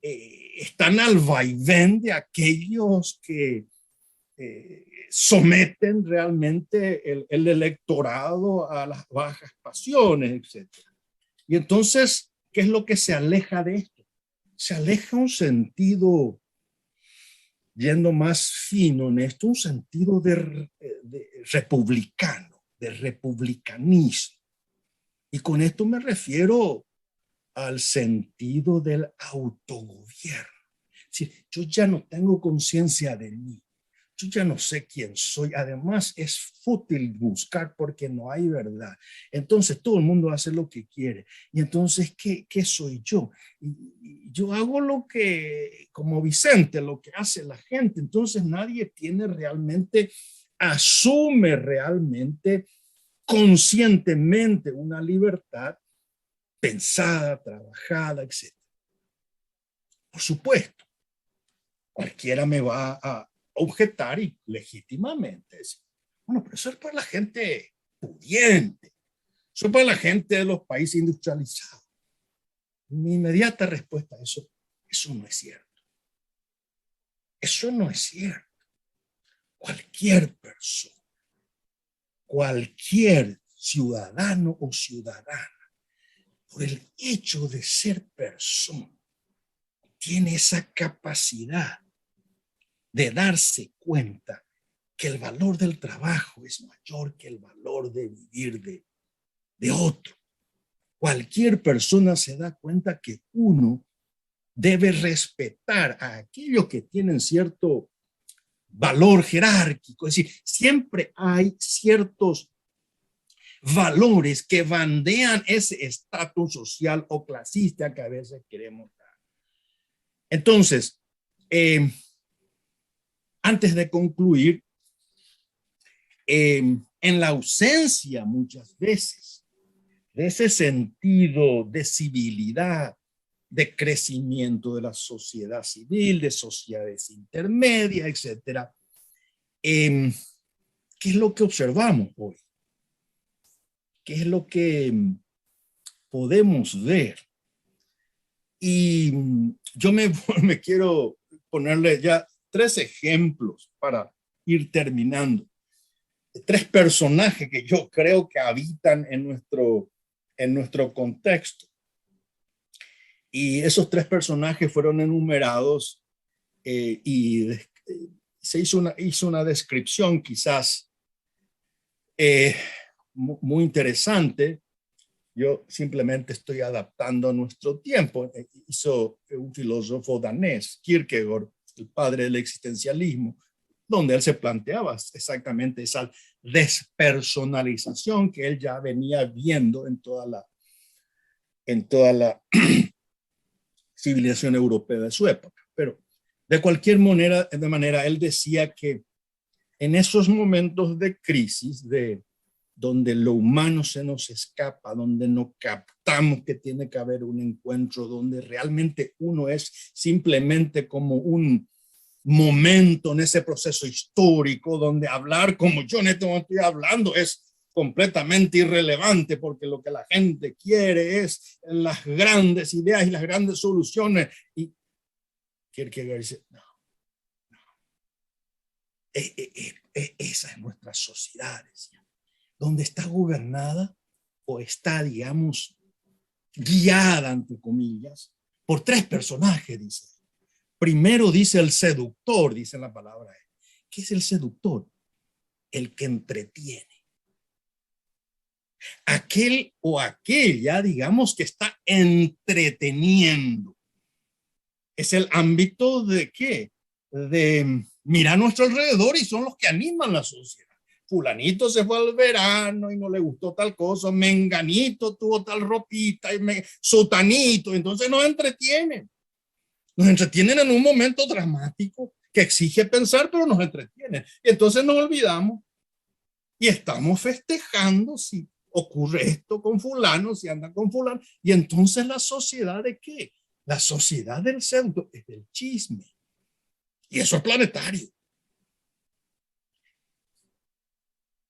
están al vaivén de aquellos que someten realmente el electorado a las bajas pasiones, etc. Y entonces, ¿qué es lo que se aleja de esto? Se aleja un sentido, yendo más fino en esto, un sentido de republicano, de republicanismo. Y con esto me refiero al sentido del autogobierno. Es decir, yo ya no tengo conciencia de mí. Yo ya no sé quién soy. Además, es fútil buscar porque no hay verdad. Entonces, todo el mundo hace lo que quiere. Y entonces, ¿qué soy yo? Y yo hago lo que, como Vicente, lo que hace la gente. Entonces, nadie tiene realmente, asume realmente, conscientemente una libertad pensada, trabajada, etc. Por supuesto, cualquiera me va a objetar y legítimamente decir, bueno, pero eso es para la gente pudiente, eso es para la gente de los países industrializados. Mi inmediata respuesta a eso no es cierto. Eso no es cierto. Cualquier persona, cualquier ciudadano o ciudadana, por el hecho de ser persona, tiene esa capacidad de darse cuenta que el valor del trabajo es mayor que el valor de vivir de otro. Cualquier persona se da cuenta que uno debe respetar a aquellos que tienen cierto valor jerárquico. Es decir, siempre hay ciertos valores que bandean ese estatus social o clasista que a veces queremos dar. Entonces, antes de concluir, en la ausencia muchas veces de ese sentido de civilidad, de crecimiento de la sociedad civil, de sociedades intermedias, etcétera, ¿qué es lo que observamos hoy? ¿Qué es lo que podemos ver? Y yo me quiero ponerle ya 3 ejemplos para ir terminando. 3 personajes que yo creo que habitan en nuestro contexto. Y esos 3 personajes fueron enumerados y se hizo una descripción quizás muy interesante. Yo simplemente estoy adaptando a nuestro tiempo. Hizo un filósofo danés, Kierkegaard, el padre del existencialismo, donde él se planteaba exactamente esa despersonalización que él ya venía viendo en toda la civilización europea de su época. Pero de cualquier manera, él decía que en esos momentos de crisis, donde lo humano se nos escapa, donde no captamos que tiene que haber un encuentro, donde realmente uno es simplemente como un momento en ese proceso histórico, donde hablar como yo en este momento estoy hablando es completamente irrelevante, porque lo que la gente quiere es las grandes ideas y las grandes soluciones. Y Kierkegaard dice, no. Esa es nuestra sociedad, decía, donde está gobernada o está, digamos, guiada, entre comillas, por tres personajes, dice. Primero dice el seductor, dice la palabra. ¿Qué es el seductor? El que entretiene. Aquel o aquella, digamos, que está entreteniendo. Es el ámbito de ¿qué? De mirar a nuestro alrededor y son los que animan la sociedad. Fulanito se fue al verano y no le gustó tal cosa, menganito tuvo tal ropita y sotanito, entonces nos entretienen. Nos entretienen en un momento dramático que exige pensar, pero nos entretienen. Y entonces nos olvidamos y estamos festejando si ocurre esto con fulano, si anda con fulano. Y entonces la sociedad ¿de qué? La sociedad del pseudo es del chisme. Y eso es planetario.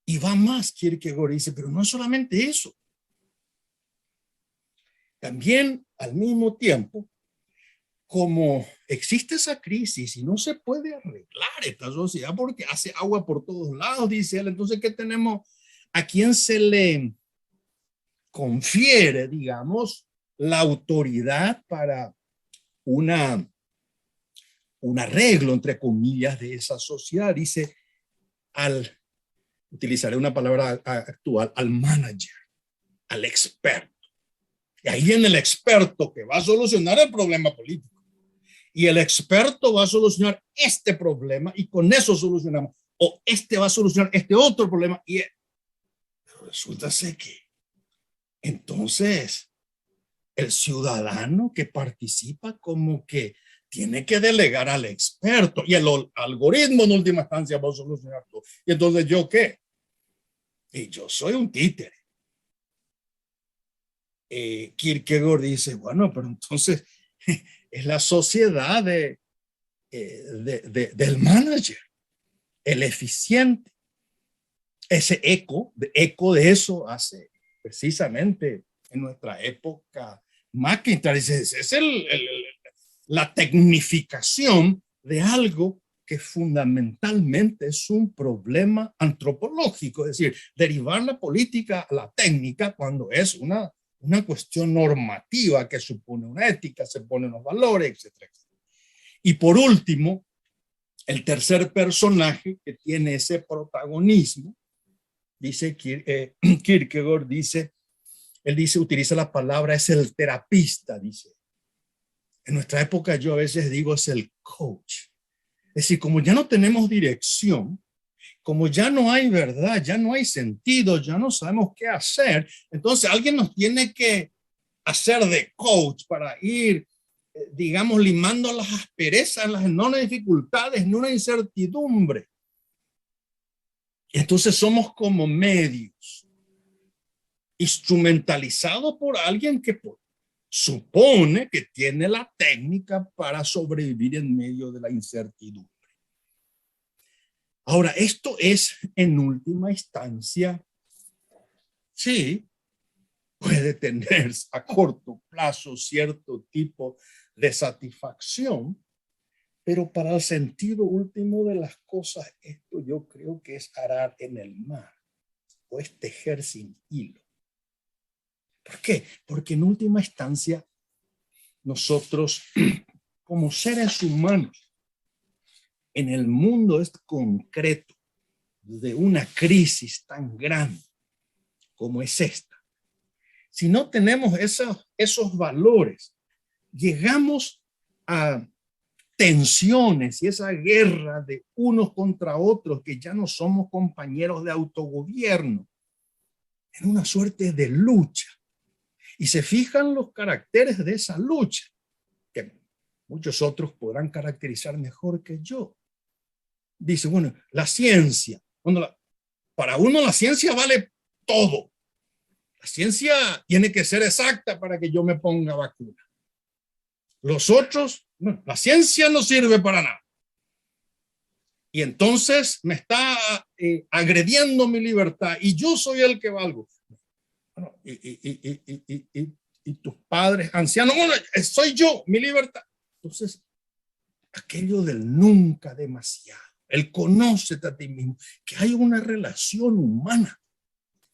Y va más, Kierkegaard dice, pero no es solamente eso. También, al mismo tiempo, como existe esa crisis y no se puede arreglar esta sociedad porque hace agua por todos lados, dice él, entonces, ¿qué tenemos? ¿A quién se le confiere, digamos, la autoridad para un arreglo, entre comillas, de esa sociedad? Dice, utilizaré una palabra actual, al manager, al experto. Y ahí viene el experto que va a solucionar el problema político. Y el experto va a solucionar este problema y con eso solucionamos. O este va a solucionar este otro problema. Pero resulta ser que entonces el ciudadano que participa como que tiene que delegar al experto y el algoritmo en última instancia va a solucionar todo. Y entonces, ¿yo qué? Y yo soy un títere. Kierkegaard dice, bueno, pero entonces es la sociedad del manager, el eficiente. Ese eco de eso hace precisamente en nuestra época McIntyre. Es la tecnificación de algo que fundamentalmente es un problema antropológico, es decir, derivar la política a la técnica cuando es una cuestión normativa que supone una ética, se ponen los valores, etcétera, etcétera. Y por último, el tercer personaje que tiene ese protagonismo, dice Kierkegaard, utiliza la palabra, es el terapista, dice. En nuestra época yo a veces digo es el coach. Es decir, como ya no tenemos dirección, como ya no hay verdad, ya no hay sentido, ya no sabemos qué hacer, entonces alguien nos tiene que hacer de coach para ir, digamos, limando las asperezas, las enormes dificultades, en una incertidumbre. Y entonces somos como medios, instrumentalizados por alguien que supone que tiene la técnica para sobrevivir en medio de la incertidumbre. Ahora, esto es en última instancia, sí, puede tener a corto plazo cierto tipo de satisfacción, pero para el sentido último de las cosas, esto yo creo que es arar en el mar o es tejer sin hilo. ¿Por qué? Porque en última instancia, nosotros como seres humanos, en el mundo es concreto de una crisis tan grande como es esta, si no tenemos esos valores, llegamos a tensiones y esa guerra de unos contra otros que ya no somos compañeros de autogobierno, en una suerte de lucha. Y se fijan los caracteres de esa lucha, que muchos otros podrán caracterizar mejor que yo. Dice, bueno, la ciencia. Para uno la ciencia vale todo. La ciencia tiene que ser exacta para que yo me ponga vacuna. Los otros, no, la ciencia no sirve para nada. Y entonces me está agrediendo mi libertad y yo soy el que valgo. Bueno, y tus padres ancianos, bueno, soy yo, mi libertad. Entonces, aquello del nunca demasiado, el conócete a ti mismo, que hay una relación humana,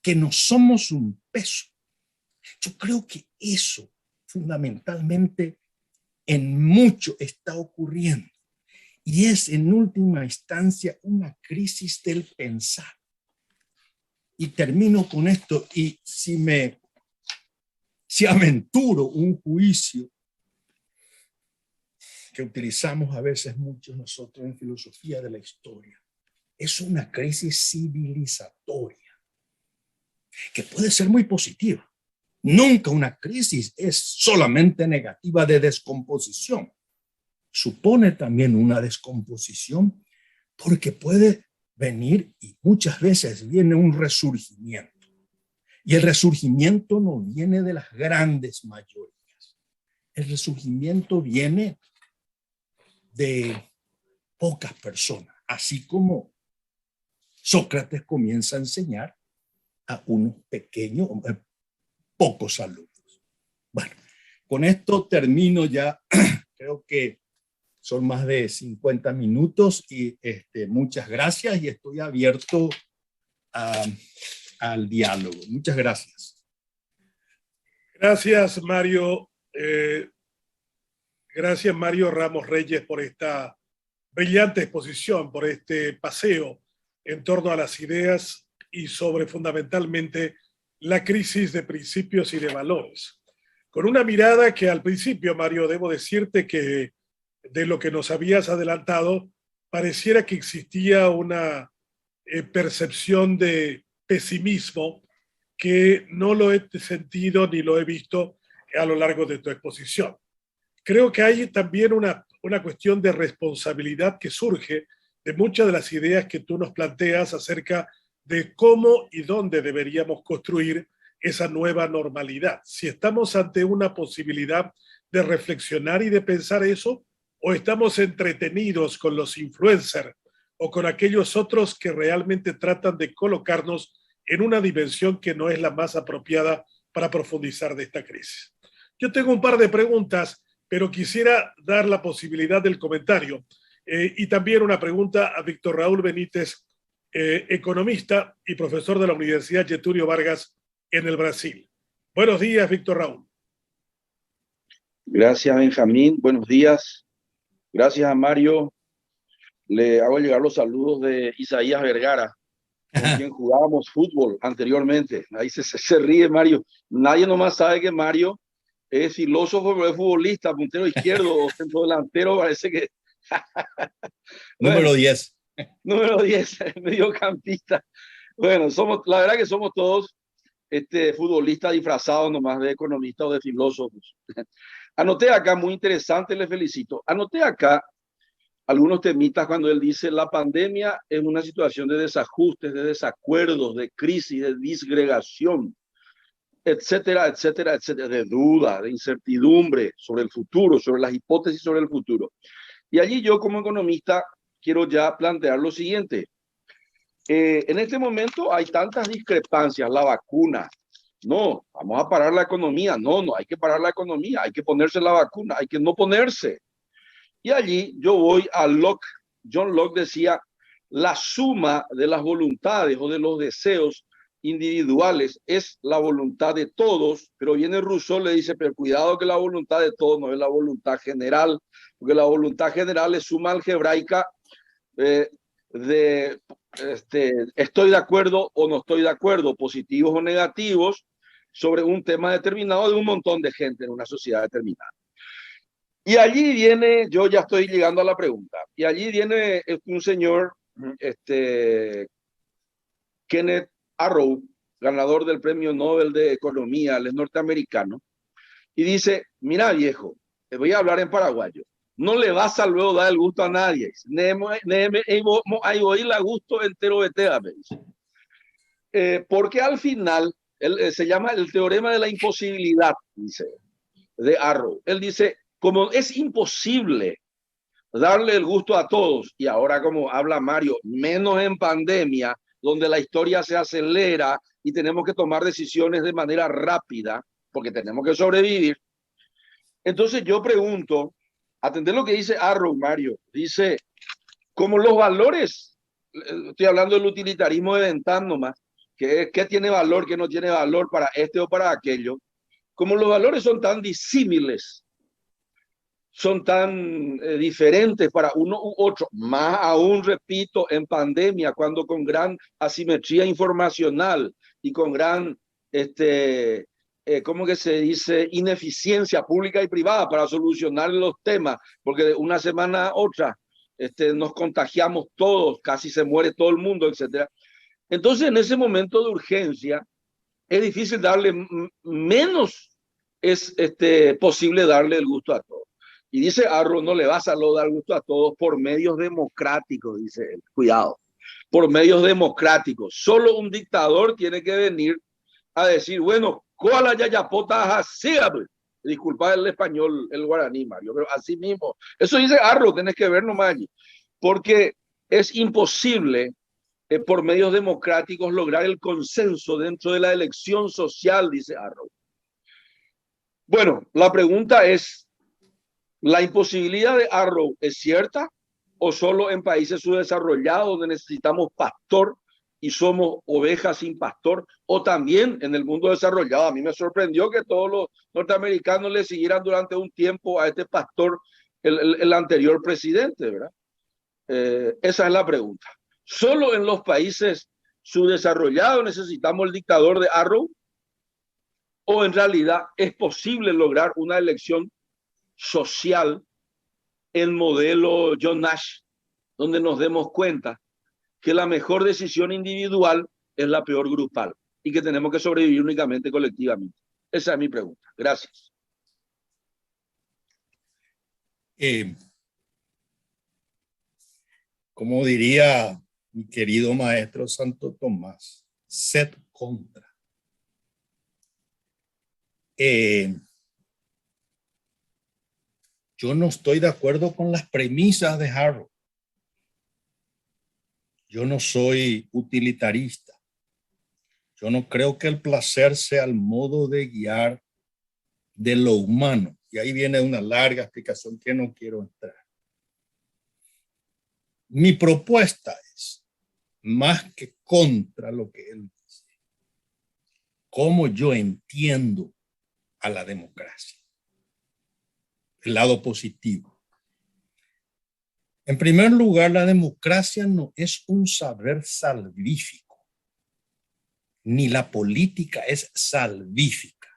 que no somos un peso. Yo creo que eso fundamentalmente en mucho está ocurriendo y es en última instancia una crisis del pensar. Y termino con esto, y si aventuro un juicio que utilizamos a veces muchos nosotros en filosofía de la historia, es una crisis civilizatoria que puede ser muy positiva. Nunca una crisis es solamente negativa de descomposición. Supone también una descomposición porque puede venir, y muchas veces viene, un resurgimiento. Y el resurgimiento no viene de las grandes mayorías. El resurgimiento viene de pocas personas, así como Sócrates comienza a enseñar a unos pequeños, pocos alumnos. Bueno, con esto termino ya. Creo que son más de 50 minutos y muchas gracias y estoy abierto al diálogo. Muchas gracias. Gracias, Mario. Gracias, Mario Ramos Reyes, por esta brillante exposición, por este paseo en torno a las ideas y sobre fundamentalmente la crisis de principios y de valores. Con una mirada que al principio, Mario, debo decirte que de lo que nos habías adelantado, pareciera que existía una percepción de pesimismo que no lo he sentido ni lo he visto a lo largo de tu exposición. Creo que hay también una cuestión de responsabilidad que surge de muchas de las ideas que tú nos planteas acerca de cómo y dónde deberíamos construir esa nueva normalidad. Si estamos ante una posibilidad de reflexionar y de pensar eso, o estamos entretenidos con los influencers o con aquellos otros que realmente tratan de colocarnos en una dimensión que no es la más apropiada para profundizar de esta crisis. Yo tengo un par de preguntas, pero quisiera dar la posibilidad del comentario. Y también una pregunta a Víctor Raúl Benítez, economista y profesor de la Universidad Getúlio Vargas en el Brasil. Buenos días, Víctor Raúl. Gracias, Benjamín. Buenos días. Gracias a Mario. Le hago llegar los saludos de Isaías Vergara, con quien jugábamos fútbol anteriormente. Ahí se ríe Mario. Nadie nomás sabe que Mario es filósofo, pero es futbolista, puntero izquierdo o centro delantero, parece que... Número 10. Número 10, mediocampista. Bueno, la verdad que somos todos futbolistas disfrazados nomás de economistas o de filósofos. Anoté acá, muy interesante, le felicito. Anoté acá algunos temitas cuando él dice la pandemia es una situación de desajustes, de desacuerdos, de crisis, de disgregación, etcétera, etcétera, etcétera, de duda, de incertidumbre sobre el futuro, sobre las hipótesis sobre el futuro. Y allí yo como economista quiero ya plantear lo siguiente. En este momento hay tantas discrepancias, la vacuna, no, vamos a parar la economía, no hay que parar la economía, hay que ponerse la vacuna, hay que no ponerse. Y allí yo voy a Locke. John Locke decía, la suma de las voluntades o de los deseos individuales es la voluntad de todos, pero viene Rousseau, le dice, pero cuidado que la voluntad de todos no es la voluntad general, porque la voluntad general es suma algebraica estoy de acuerdo o no estoy de acuerdo, positivos o negativos, sobre un tema determinado de un montón de gente en una sociedad determinada. Y allí viene, yo ya estoy llegando a la pregunta, y allí viene un señor, Kenneth Arrow, ganador del Premio Nobel de Economía, él es norteamericano, y dice, mira viejo, te voy a hablar en paraguayo, no le vas a luego dar el gusto a nadie, hay oír la gusto entero de te, porque al final, se llama el teorema de la imposibilidad, dice, de Arrow, él dice, como es imposible darle el gusto a todos, y ahora como habla Mario, menos en pandemia, donde la historia se acelera y tenemos que tomar decisiones de manera rápida, porque tenemos que sobrevivir. Entonces yo pregunto, atender lo que dice Arrow, Mario, dice, como los valores, estoy hablando del utilitarismo de Bentham nomás, que tiene valor, que no tiene valor para este o para aquello, como los valores son tan disímiles, son tan diferentes para uno u otro, más aún, repito, en pandemia, cuando con gran asimetría informacional y con gran, ¿cómo que se dice?, ineficiencia pública y privada para solucionar los temas, porque de una semana a otra nos contagiamos todos, casi se muere todo el mundo, etcétera. Entonces, en ese momento de urgencia, es difícil darle menos, es posible darle el gusto a todos. Y dice Arrow, no le vas a dar gusto a todos por medios democráticos, dice él. Cuidado, por medios democráticos. Solo un dictador tiene que venir a decir, bueno, ¿cuál yayapota así? Disculpa el español, el guaraní, Mario, pero así mismo. Eso dice Arrow, tenés que ver nomás allí. Porque es imposible por medios democráticos lograr el consenso dentro de la elección social, dice Arrow. Bueno, la pregunta es, ¿la imposibilidad de Arrow es cierta o solo en países subdesarrollados donde necesitamos pastor y somos ovejas sin pastor? O también en el mundo desarrollado. A mí me sorprendió que todos los norteamericanos le siguieran durante un tiempo a este pastor, el anterior presidente, ¿verdad? Esa es la pregunta. ¿Solo en los países subdesarrollados necesitamos el dictador de Arrow? ¿O en realidad es posible lograr una elección social en modelo John Nash, donde nos demos cuenta que la mejor decisión individual es la peor grupal y que tenemos que sobrevivir únicamente colectivamente? Esa es mi pregunta. Gracias. Como diría mi querido maestro Santo Tomás, sed contra. Yo no estoy de acuerdo con las premisas de Arrow. Yo no soy utilitarista. Yo no creo que el placer sea el modo de guiar de lo humano. Y ahí viene una larga explicación que no quiero entrar. Mi propuesta es, más que contra lo que él dice, cómo yo entiendo a la democracia. El lado positivo. En primer lugar, la democracia no es un saber salvífico, ni la política es salvífica,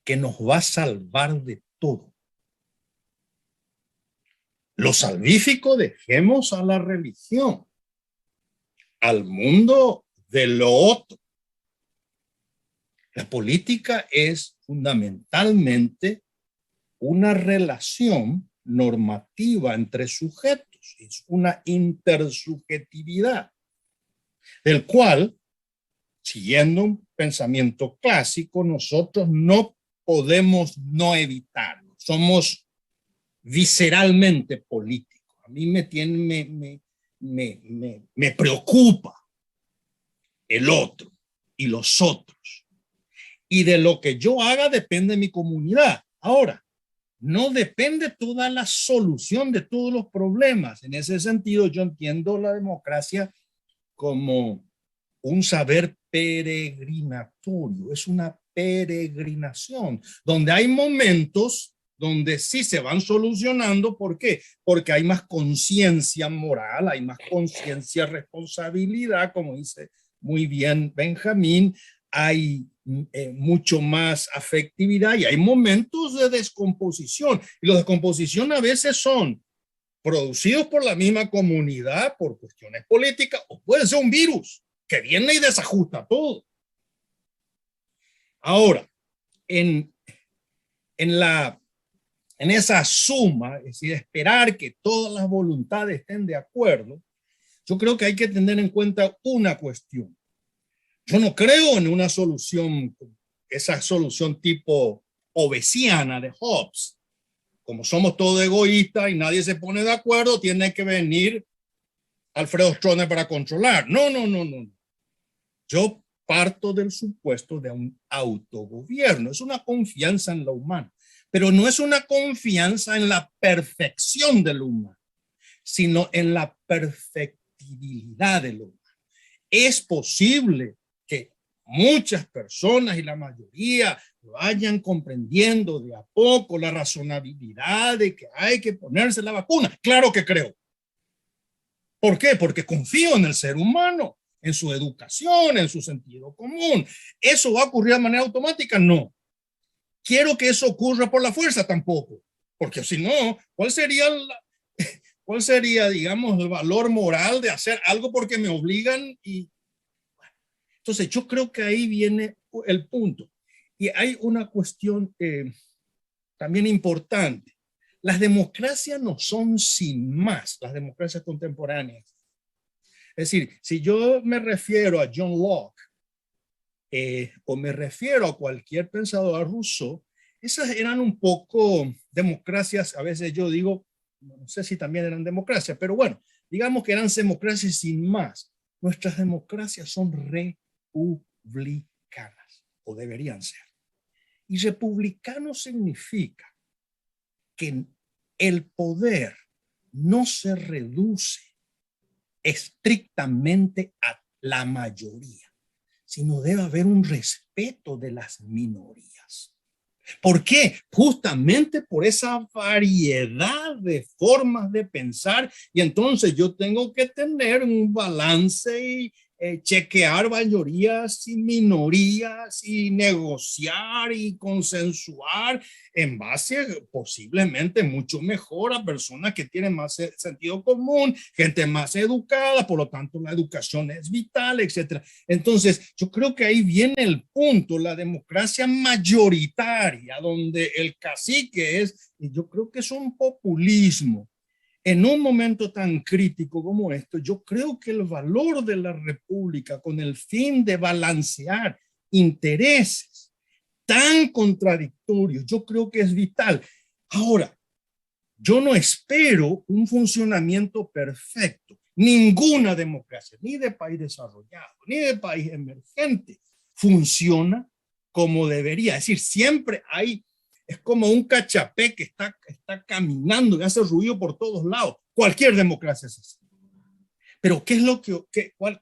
que nos va a salvar de todo. Lo salvífico dejemos a la religión, al mundo de lo otro. La política es fundamentalmente una relación normativa entre sujetos, es una intersubjetividad, del cual, siguiendo un pensamiento clásico, nosotros no podemos no evitarlo. Somos visceralmente políticos. A mí me preocupa el otro y los otros. Y de lo que yo haga depende mi comunidad. Ahora, no depende toda la solución de todos los problemas. En ese sentido, yo entiendo la democracia como un saber peregrinatorio. Es una peregrinación, donde hay momentos donde sí se van solucionando. ¿Por qué? Porque hay más conciencia moral, hay más conciencia, responsabilidad, como dice muy bien Benjamín, hay mucho más afectividad y hay momentos de descomposición. Y la descomposición a veces son producidos por la misma comunidad por cuestiones políticas, o puede ser un virus que viene y desajusta todo. Ahora, en esa suma, es decir, esperar que todas las voluntades estén de acuerdo, yo creo que hay que tener en cuenta una cuestión. Yo no creo en una solución, esa solución tipo hobbesiana de Hobbes, como somos todos egoístas y nadie se pone de acuerdo, tiene que venir Alfredo Stroessner para controlar. No, no, no, no. Yo parto del supuesto de un autogobierno. Es una confianza en lo humano, pero no es una confianza en la perfección de lo humano, sino en la perfectibilidad de lo humano. Es posible que muchas personas y la mayoría vayan comprendiendo de a poco la razonabilidad de que hay que ponerse la vacuna. Claro que creo. ¿Por qué? Porque confío en el ser humano, en su educación, en su sentido común. ¿Eso va a ocurrir de manera automática? No. ¿Quiero que eso ocurra por la fuerza? Tampoco. Porque si no, ¿cuál sería, digamos, el valor moral de hacer algo porque me obligan? Entonces, yo creo que ahí viene el punto. Y hay una cuestión también importante. Las democracias no son sin más, las democracias contemporáneas. Es decir, si yo me refiero a John Locke o me refiero a cualquier pensador, a Rousseau, esas eran un poco democracias, a veces yo digo, no sé si también eran democracias, pero bueno, digamos que eran democracias sin más. Nuestras democracias son republicanas, o deberían ser. Y republicano significa que el poder no se reduce estrictamente a la mayoría, sino debe haber un respeto de las minorías. ¿Por qué? Justamente por esa variedad de formas de pensar, y entonces yo tengo que tener un balance y chequear mayorías y minorías y negociar y consensuar en base posiblemente mucho mejor a personas que tienen más sentido común, gente más educada, por lo tanto la educación es vital, etcétera. Entonces yo creo que ahí viene el punto, la democracia mayoritaria, donde el cacique es, y yo creo que es un populismo. En un momento tan crítico como esto, yo creo que el valor de la república con el fin de balancear intereses tan contradictorios, yo creo que es vital. Ahora, yo no espero un funcionamiento perfecto. Ninguna democracia, ni de país desarrollado, ni de país emergente, funciona como debería. Es decir, siempre hay... Es como un cachapé que está caminando y hace ruido por todos lados. Cualquier democracia es así. Pero ¿qué es lo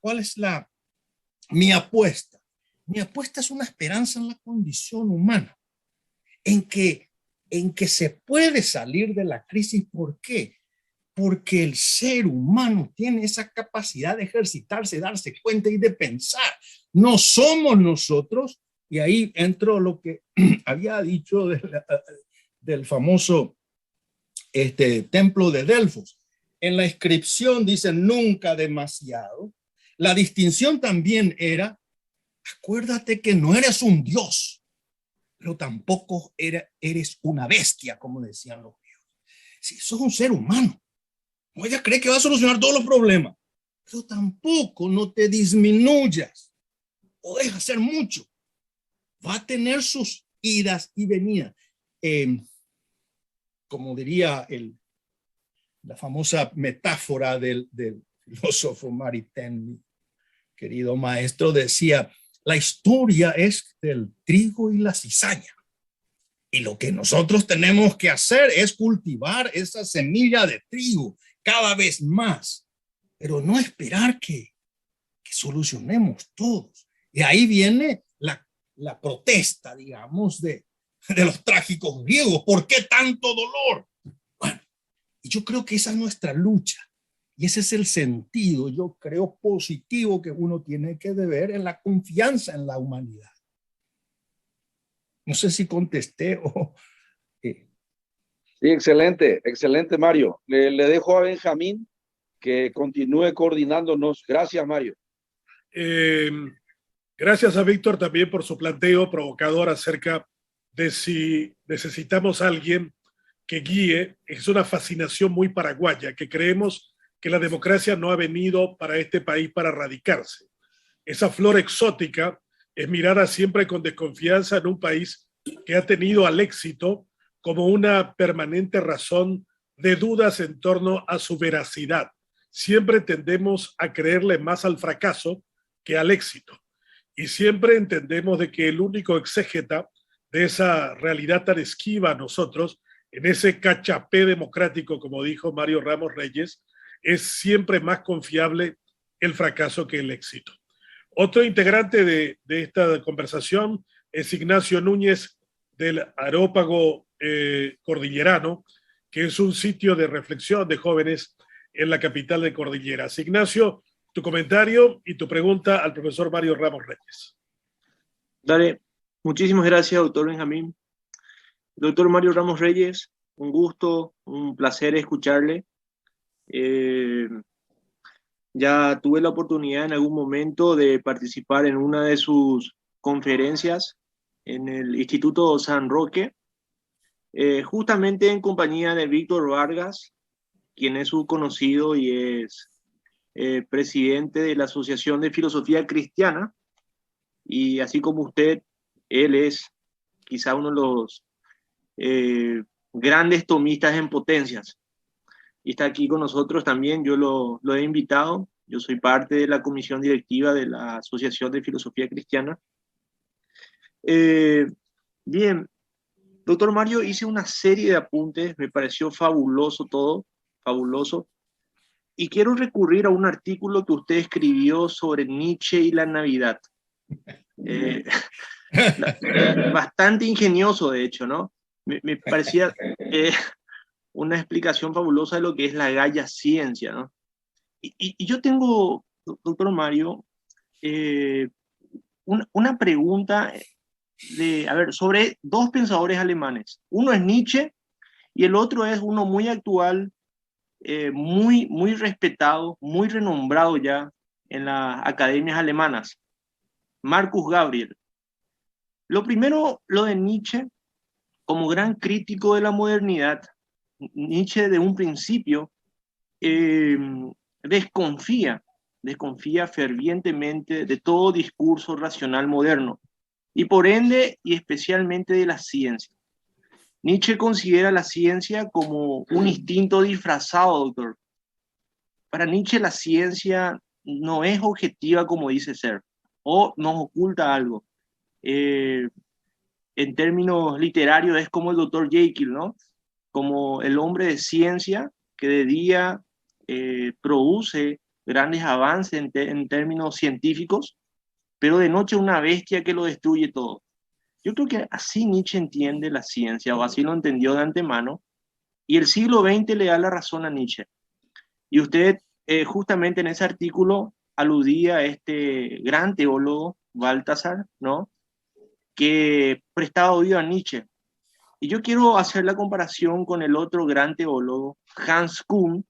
cuál es mi apuesta? Mi apuesta es una esperanza en la condición humana, en que se puede salir de la crisis. ¿Por qué? Porque el ser humano tiene esa capacidad de ejercitarse, darse cuenta y de pensar. No somos nosotros. Y ahí entro lo que había dicho del famoso templo de Delfos. En la inscripción dice nunca demasiado. La distinción también era, acuérdate que no eres un dios, pero tampoco eres una bestia, como decían los viejos. Si sos un ser humano, no ella cree que va a solucionar todos los problemas, pero tampoco no te disminuyas. Podés hacer mucho. Va a tener sus idas y venidas. Como diría la famosa metáfora del filósofo Maritain, mi querido maestro, decía, la historia es del trigo y la cizaña. Y lo que nosotros tenemos que hacer es cultivar esa semilla de trigo cada vez más, pero no esperar que solucionemos todos. Y ahí viene la protesta, digamos, de los trágicos griegos. ¿Por qué tanto dolor? Bueno, y yo creo que esa es nuestra lucha. Y ese es el sentido, yo creo, positivo que uno tiene que ver en la confianza en la humanidad. No sé si contesté o... Sí, excelente, excelente, Mario. Le dejo a Benjamín que continúe coordinándonos. Gracias, Mario. Gracias a Víctor también por su planteo provocador acerca de si necesitamos a alguien que guíe. Es una fascinación muy paraguaya, que creemos que la democracia no ha venido para este país para radicarse. Esa flor exótica es mirada siempre con desconfianza en un país que ha tenido al éxito como una permanente razón de dudas en torno a su veracidad. Siempre tendemos a creerle más al fracaso que al éxito. Y siempre entendemos de que el único exégeta de esa realidad tan esquiva a nosotros, en ese cachapé democrático, como dijo Mario Ramos Reyes, es siempre más confiable el fracaso que el éxito. Otro integrante de esta conversación es Ignacio Núñez del Areópago Cordillerano, que es un sitio de reflexión de jóvenes en la capital de Cordilleras. Ignacio, tu comentario y tu pregunta al profesor Mario Ramos Reyes. Dale, muchísimas gracias, doctor Benjamín. Doctor Mario Ramos Reyes, un gusto, un placer escucharle. Ya tuve la oportunidad en algún momento de participar en una de sus conferencias en el Instituto San Roque, justamente en compañía de Víctor Vargas, quien es su conocido y es presidente de la Asociación de Filosofía Cristiana, y así como usted, él es quizá uno de los grandes tomistas en potencias. Y está aquí con nosotros también, yo lo he invitado, yo soy parte de la comisión directiva de la Asociación de Filosofía Cristiana. Bien, doctor Mario, hice una serie de apuntes, me pareció fabuloso todo, fabuloso, y quiero recurrir a un artículo que usted escribió sobre Nietzsche y la Navidad. Bastante ingenioso, de hecho, ¿no? Me parecía una explicación fabulosa de lo que es la Gaia Ciencia, ¿no? Y yo tengo, doctor Mario, una pregunta sobre dos pensadores alemanes. Uno es Nietzsche y el otro es uno muy actual, muy respetado, muy renombrado ya en las academias alemanas, Marcus Gabriel. Lo primero, lo de Nietzsche, como gran crítico de la modernidad, Nietzsche de un principio desconfía fervientemente de todo discurso racional moderno y por ende y especialmente de la ciencia. Nietzsche considera la ciencia como un instinto disfrazado, doctor. Para Nietzsche la ciencia no es objetiva como dice ser, o nos oculta algo. En términos literarios es como el doctor Jekyll, ¿no? Como el hombre de ciencia que de día produce grandes avances en términos científicos, pero de noche una bestia que lo destruye todo. Yo creo que así Nietzsche entiende la ciencia, o así lo entendió de antemano, y el siglo XX le da la razón a Nietzsche. Y usted justamente en ese artículo aludía a este gran teólogo, Baltasar, ¿no? Que prestaba oído a Nietzsche. Y yo quiero hacer la comparación con el otro gran teólogo, Hans Kuhn,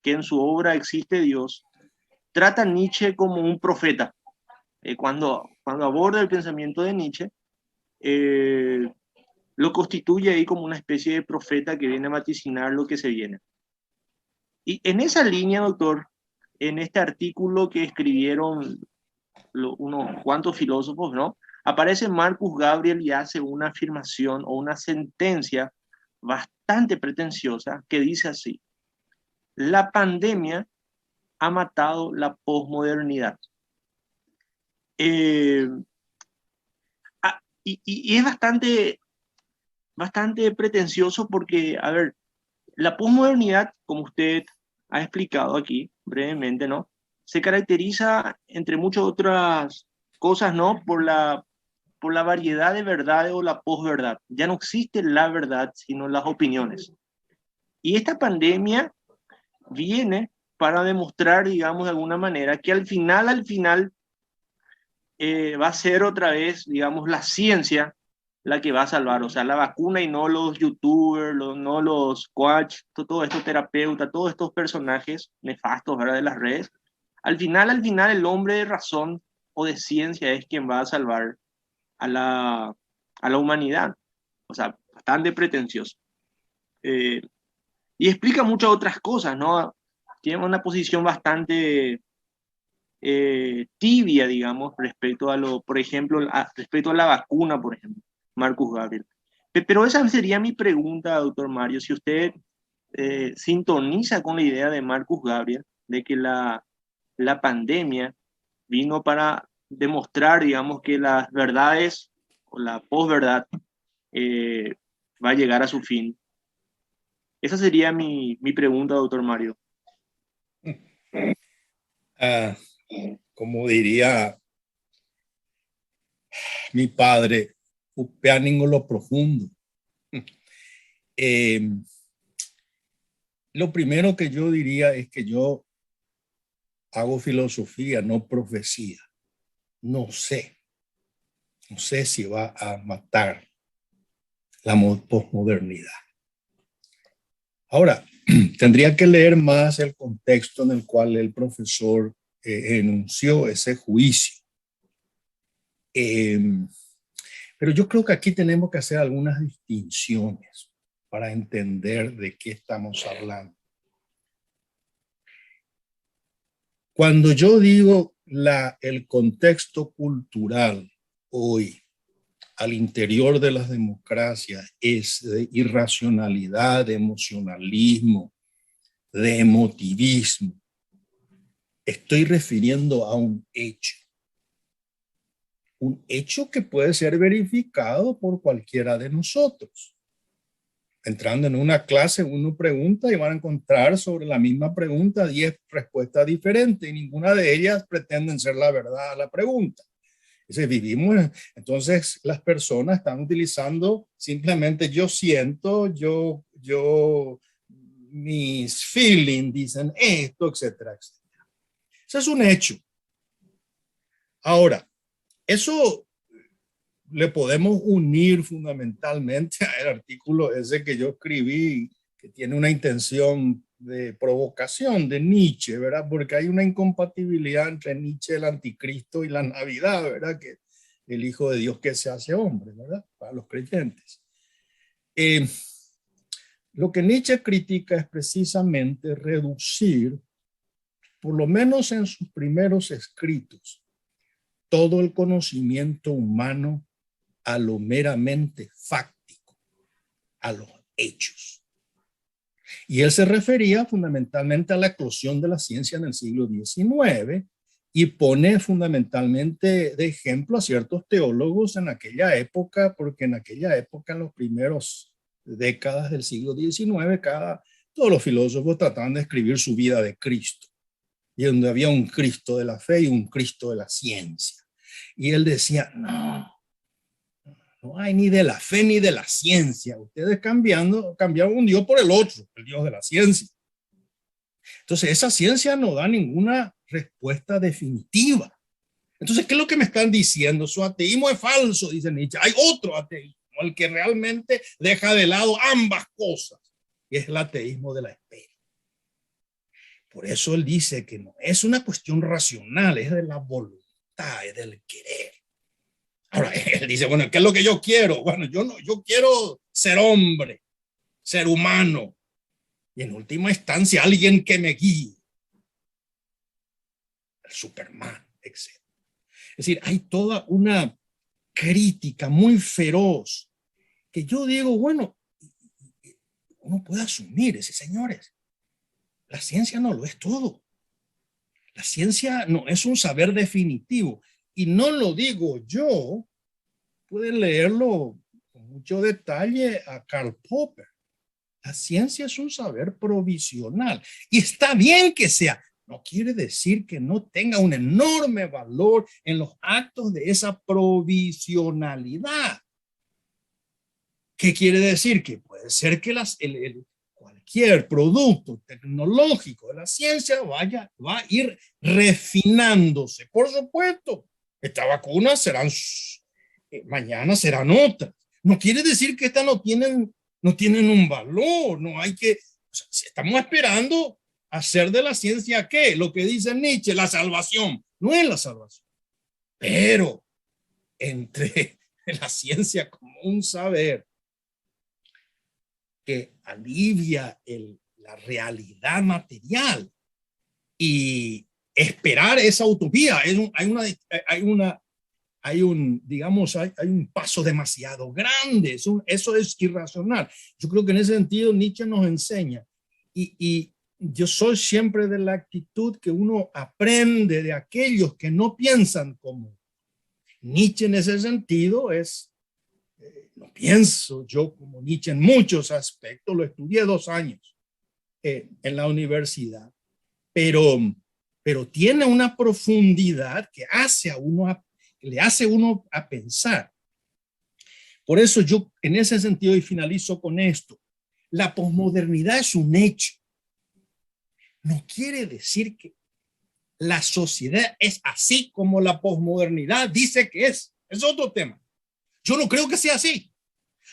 que en su obra Existe Dios, trata a Nietzsche como un profeta. Cuando aborda el pensamiento de Nietzsche, lo constituye ahí como una especie de profeta que viene a vaticinar lo que se viene. Y en esa línea, doctor, en este artículo que escribieron unos cuantos filósofos, ¿no? Aparece Marcus Gabriel y hace una afirmación o una sentencia bastante pretenciosa que dice así: la pandemia ha matado la posmodernidad. Y es bastante pretencioso porque, a ver, la posmodernidad, como usted ha explicado aquí brevemente, ¿no? Se caracteriza, entre muchas otras cosas, ¿no? Por la variedad de verdades o la posverdad. Ya no existe la verdad, sino las opiniones. Y esta pandemia viene para demostrar, digamos, de alguna manera, que al final, va a ser otra vez, digamos, la ciencia la que va a salvar, o sea, la vacuna y no los youtubers, no los coach, todos estos terapeutas, todos estos personajes nefastos, ¿verdad?, de las redes. Al final, el hombre de razón o de ciencia es quien va a salvar a la humanidad. O sea, bastante pretencioso. Y explica muchas otras cosas, ¿no? Tiene una posición bastante tibia, digamos, respecto a por ejemplo, respecto a la vacuna, por ejemplo, Marcus Gabriel. Pero esa sería mi pregunta, doctor Mario. Si usted sintoniza con la idea de Marcus Gabriel, de que la pandemia vino para demostrar, digamos, que las verdades o la posverdad eh, va a llegar a su fin. Esa sería mi pregunta, doctor Mario. Como diría mi padre, upeaningo lo profundo. Lo primero que yo diría es que yo hago filosofía, no profecía. No sé si va a matar la posmodernidad. Ahora, tendría que leer más el contexto en el cual el profesor enunció ese juicio. Pero yo creo que aquí tenemos que hacer algunas distinciones para entender de qué estamos hablando. Cuando yo digo el contexto cultural hoy al interior de las democracias es de irracionalidad, de emocionalismo, de emotivismo, estoy refiriendo a un hecho que puede ser verificado por cualquiera de nosotros. Entrando en una clase, uno pregunta y van a encontrar sobre la misma pregunta 10 respuestas diferentes y ninguna de ellas pretenden ser la verdad a la pregunta. Entonces las personas están utilizando simplemente yo siento, mis feelings dicen esto, etcétera, etcétera. Eso es un hecho. Ahora, eso le podemos unir fundamentalmente al artículo ese que yo escribí, que tiene una intención de provocación de Nietzsche, ¿verdad? Porque hay una incompatibilidad entre Nietzsche, el anticristo y la Navidad, ¿verdad? Que el Hijo de Dios que se hace hombre, ¿verdad? Para los creyentes. Lo que Nietzsche critica es precisamente reducir, por lo menos en sus primeros escritos, todo el conocimiento humano a lo meramente fáctico, a los hechos. Y él se refería fundamentalmente a la eclosión de la ciencia en el siglo XIX y pone fundamentalmente de ejemplo a ciertos teólogos en aquella época, porque en aquella época, en los primeros décadas del siglo XIX, todos los filósofos trataban de escribir su vida de Cristo, y donde había un Cristo de la fe y un Cristo de la ciencia. Y él decía, no hay ni de la fe ni de la ciencia. Ustedes cambiaron un Dios por el otro, el Dios de la ciencia. Entonces, esa ciencia no da ninguna respuesta definitiva. Entonces, ¿qué es lo que me están diciendo? Su ateísmo es falso, dice Nietzsche. Hay otro ateísmo, el que realmente deja de lado ambas cosas, y es el ateísmo de la espera. Por eso él dice que no es una cuestión racional, es de la voluntad, es del querer. Ahora, él dice, bueno, ¿qué es lo que yo quiero? Bueno, yo quiero ser hombre, ser humano, y en última instancia alguien que me guíe. El Superman, etc. Es decir, hay toda una crítica muy feroz que yo digo, bueno, uno puede asumir, ese señores, la ciencia no lo es todo. La ciencia no es un saber definitivo. Y no lo digo yo, pueden leerlo con mucho detalle a Karl Popper. La ciencia es un saber provisional y está bien que sea. No quiere decir que no tenga un enorme valor en los actos de esa provisionalidad. ¿Qué quiere decir? Que puede ser que cualquier producto tecnológico de la ciencia va a ir refinándose. Por supuesto, estas vacunas mañana serán otras. No quiere decir que estas no tienen un valor, no hay que, si estamos esperando hacer de la ciencia, ¿qué? Lo que dice Nietzsche, la salvación. No es la salvación, pero entre la ciencia como un saber que alivia la realidad material y esperar esa utopía. Hay digamos, hay un paso demasiado grande, eso es irracional. Yo creo que en ese sentido Nietzsche nos enseña, y yo soy siempre de la actitud que uno aprende de aquellos que no piensan como Nietzsche. En ese sentido no pienso yo como Nietzsche en muchos aspectos, lo estudié 2 años en la universidad, pero tiene una profundidad que le hace a uno a pensar. Por eso yo, en ese sentido, y finalizo con esto, la posmodernidad es un hecho. No quiere decir que la sociedad es así como la posmodernidad dice que es. Es otro tema. Yo no creo que sea así.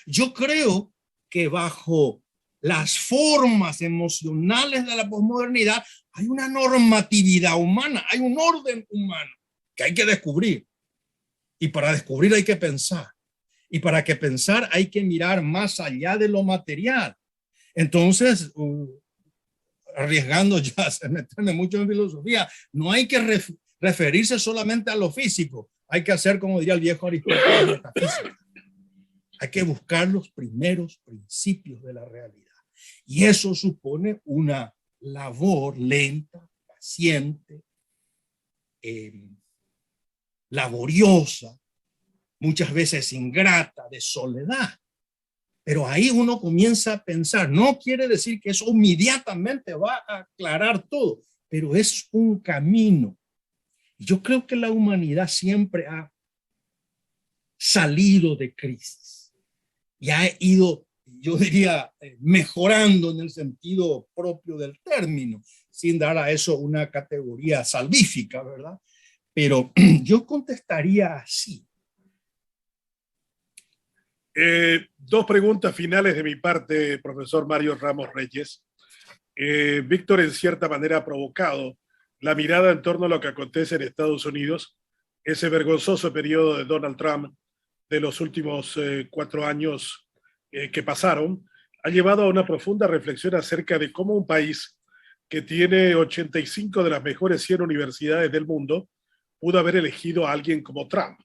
Yo creo que bajo las formas emocionales de la posmodernidad hay una normatividad humana, hay un orden humano que hay que descubrir. Y para descubrir hay que pensar. Y para que pensar hay que mirar más allá de lo material. Entonces, arriesgando ya, se meterme mucho en filosofía, no hay que referirse solamente a lo físico. Hay que hacer, como diría el viejo Aristóteles, metafísica. Hay que buscar los primeros principios de la realidad. Y eso supone una labor lenta, paciente, laboriosa, muchas veces ingrata, de soledad. Pero ahí uno comienza a pensar. No quiere decir que eso inmediatamente va a aclarar todo, pero es un camino. Yo creo que la humanidad siempre ha salido de crisis y ha ido, yo diría, mejorando en el sentido propio del término, sin dar a eso una categoría salvífica, ¿verdad? Pero yo contestaría así. 2 preguntas finales de mi parte, profesor Mario Ramos Reyes. Víctor, en cierta manera, ha provocado la mirada en torno a lo que acontece en Estados Unidos, ese vergonzoso periodo de Donald Trump de los últimos 4 años que pasaron, ha llevado a una profunda reflexión acerca de cómo un país que tiene 85 de las mejores 100 universidades del mundo pudo haber elegido a alguien como Trump.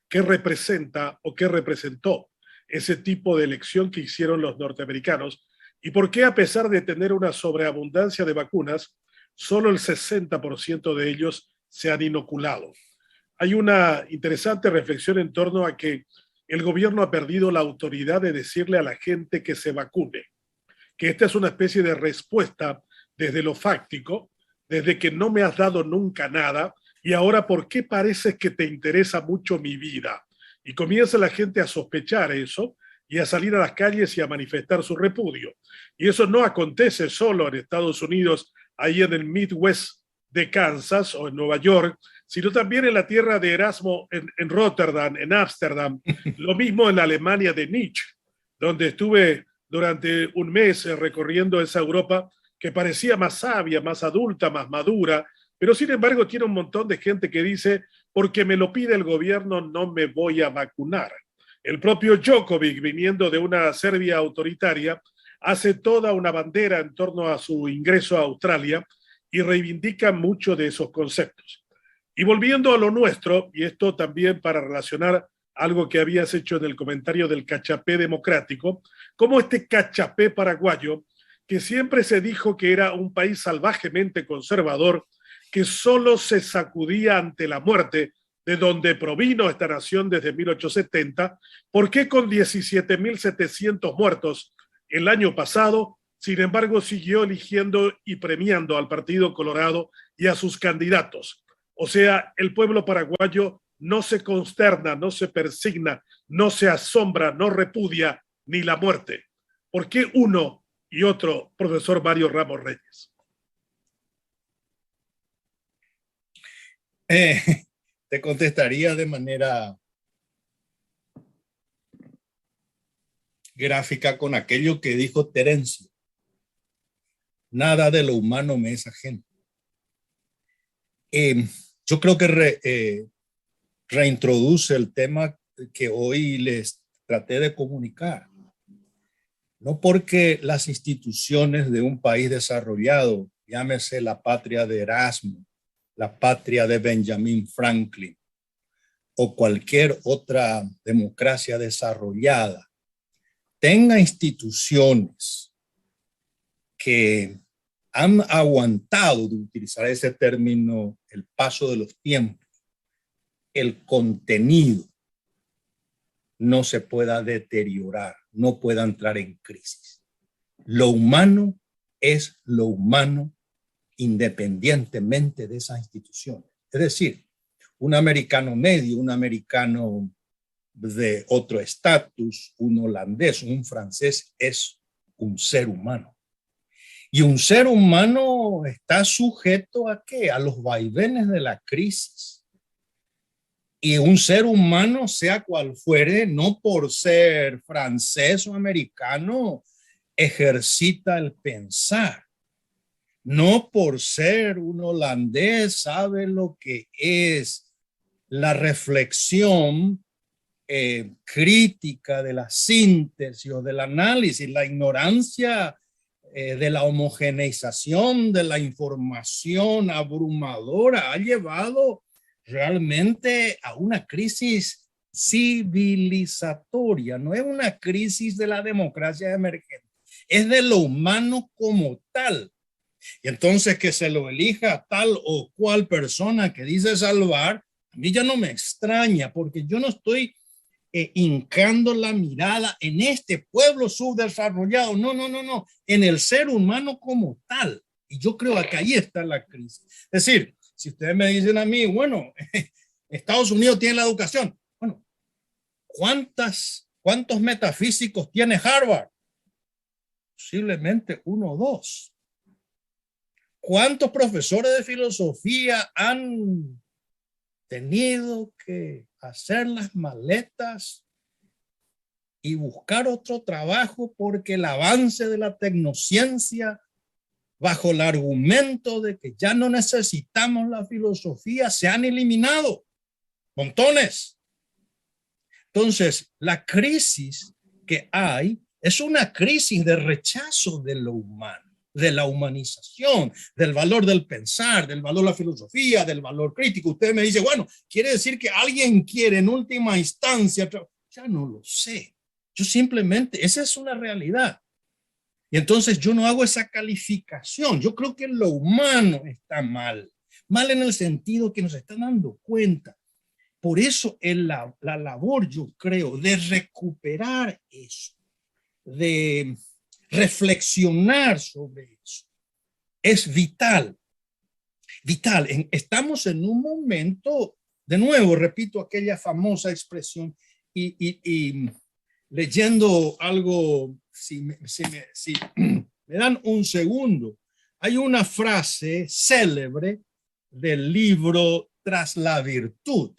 ¿Qué representa o qué representó ese tipo de elección que hicieron los norteamericanos? ¿Y por qué, a pesar de tener una sobreabundancia de vacunas, solo el 60% de ellos se han inoculado? Hay una interesante reflexión en torno a que el gobierno ha perdido la autoridad de decirle a la gente que se vacune, que esta es una especie de respuesta desde lo fáctico, desde que no me has dado nunca nada, y ahora ¿por qué parece que te interesa mucho mi vida? Y comienza la gente a sospechar eso y a salir a las calles y a manifestar su repudio. Y eso no acontece solo en Estados Unidos, ahí en el Midwest de Kansas o en Nueva York, sino también en la tierra de Erasmo, en Rotterdam, en Ámsterdam, lo mismo en la Alemania de Nietzsche, donde estuve durante un mes recorriendo esa Europa que parecía más sabia, más adulta, más madura, pero sin embargo tiene un montón de gente que dice, porque me lo pide el gobierno, no me voy a vacunar. El propio Djokovic, viniendo de una Serbia autoritaria, hace toda una bandera en torno a su ingreso a Australia y reivindica mucho de esos conceptos. Y volviendo a lo nuestro, y esto también para relacionar algo que habías hecho en el comentario del cachapé democrático, como este cachapé paraguayo, que siempre se dijo que era un país salvajemente conservador, que solo se sacudía ante la muerte, de donde provino esta nación desde 1870, ¿por qué con 17.700 muertos el año pasado, sin embargo, siguió eligiendo y premiando al Partido Colorado y a sus candidatos? O sea, el pueblo paraguayo no se consterna, no se persigna, no se asombra, no repudia ni la muerte. ¿Por qué uno y otro, profesor Mario Ramos Reyes? Te contestaría de manera gráfica con aquello que dijo Terencio. Nada de lo humano me es ajeno. Yo creo que reintroduce el tema que hoy les traté de comunicar. No porque las instituciones de un país desarrollado, llámese la patria de Erasmo, la patria de Benjamin Franklin o cualquier otra democracia desarrollada tenga instituciones que han aguantado, de utilizar ese término, el paso de los tiempos, el contenido no se pueda deteriorar, no pueda entrar en crisis. Lo humano es lo humano independientemente de esas instituciones. Es decir, un americano medio, un americano de otro estatus, un holandés, un francés, es un ser humano. Y un ser humano está sujeto ¿a qué? A los vaivenes de la crisis. Y un ser humano, sea cual fuere, no por ser francés o americano, ejercita el pensar. No por ser un holandés sabe lo que es la reflexión crítica de la síntesis o del análisis, la ignorancia de la homogeneización de la información abrumadora ha llevado realmente a una crisis civilizatoria. No es una crisis de la democracia emergente, es de lo humano como tal. Y entonces que se lo elija tal o cual persona que dice salvar, a mí ya no me extraña, porque yo no estoy hincando la mirada en este pueblo subdesarrollado, no, en el ser humano como tal. Y yo creo que ahí está la crisis. Es decir, si ustedes me dicen a mí, bueno, Estados Unidos tiene la educación, bueno, ¿cuántos metafísicos tiene Harvard? Posiblemente 1 o 2. ¿Cuántos profesores de filosofía han tenido que hacer las maletas y buscar otro trabajo porque el avance de la tecnociencia, bajo el argumento de que ya no necesitamos la filosofía, se han eliminado? Montones. Entonces, la crisis que hay es una crisis de rechazo de lo humano, de la humanización, del valor del pensar, del valor de la filosofía, del valor crítico. Usted me dice, bueno, quiere decir que alguien quiere en última instancia, ya no lo sé. Yo simplemente, esa es una realidad. Y entonces yo no hago esa calificación. Yo creo que lo humano está mal. Mal en el sentido que nos están dando cuenta. Por eso la labor, yo creo, de recuperar eso, de reflexionar sobre eso, es vital. Vital. Estamos en un momento, de nuevo, repito aquella famosa expresión y leyendo algo, si me dan un segundo, hay una frase célebre del libro Tras la virtud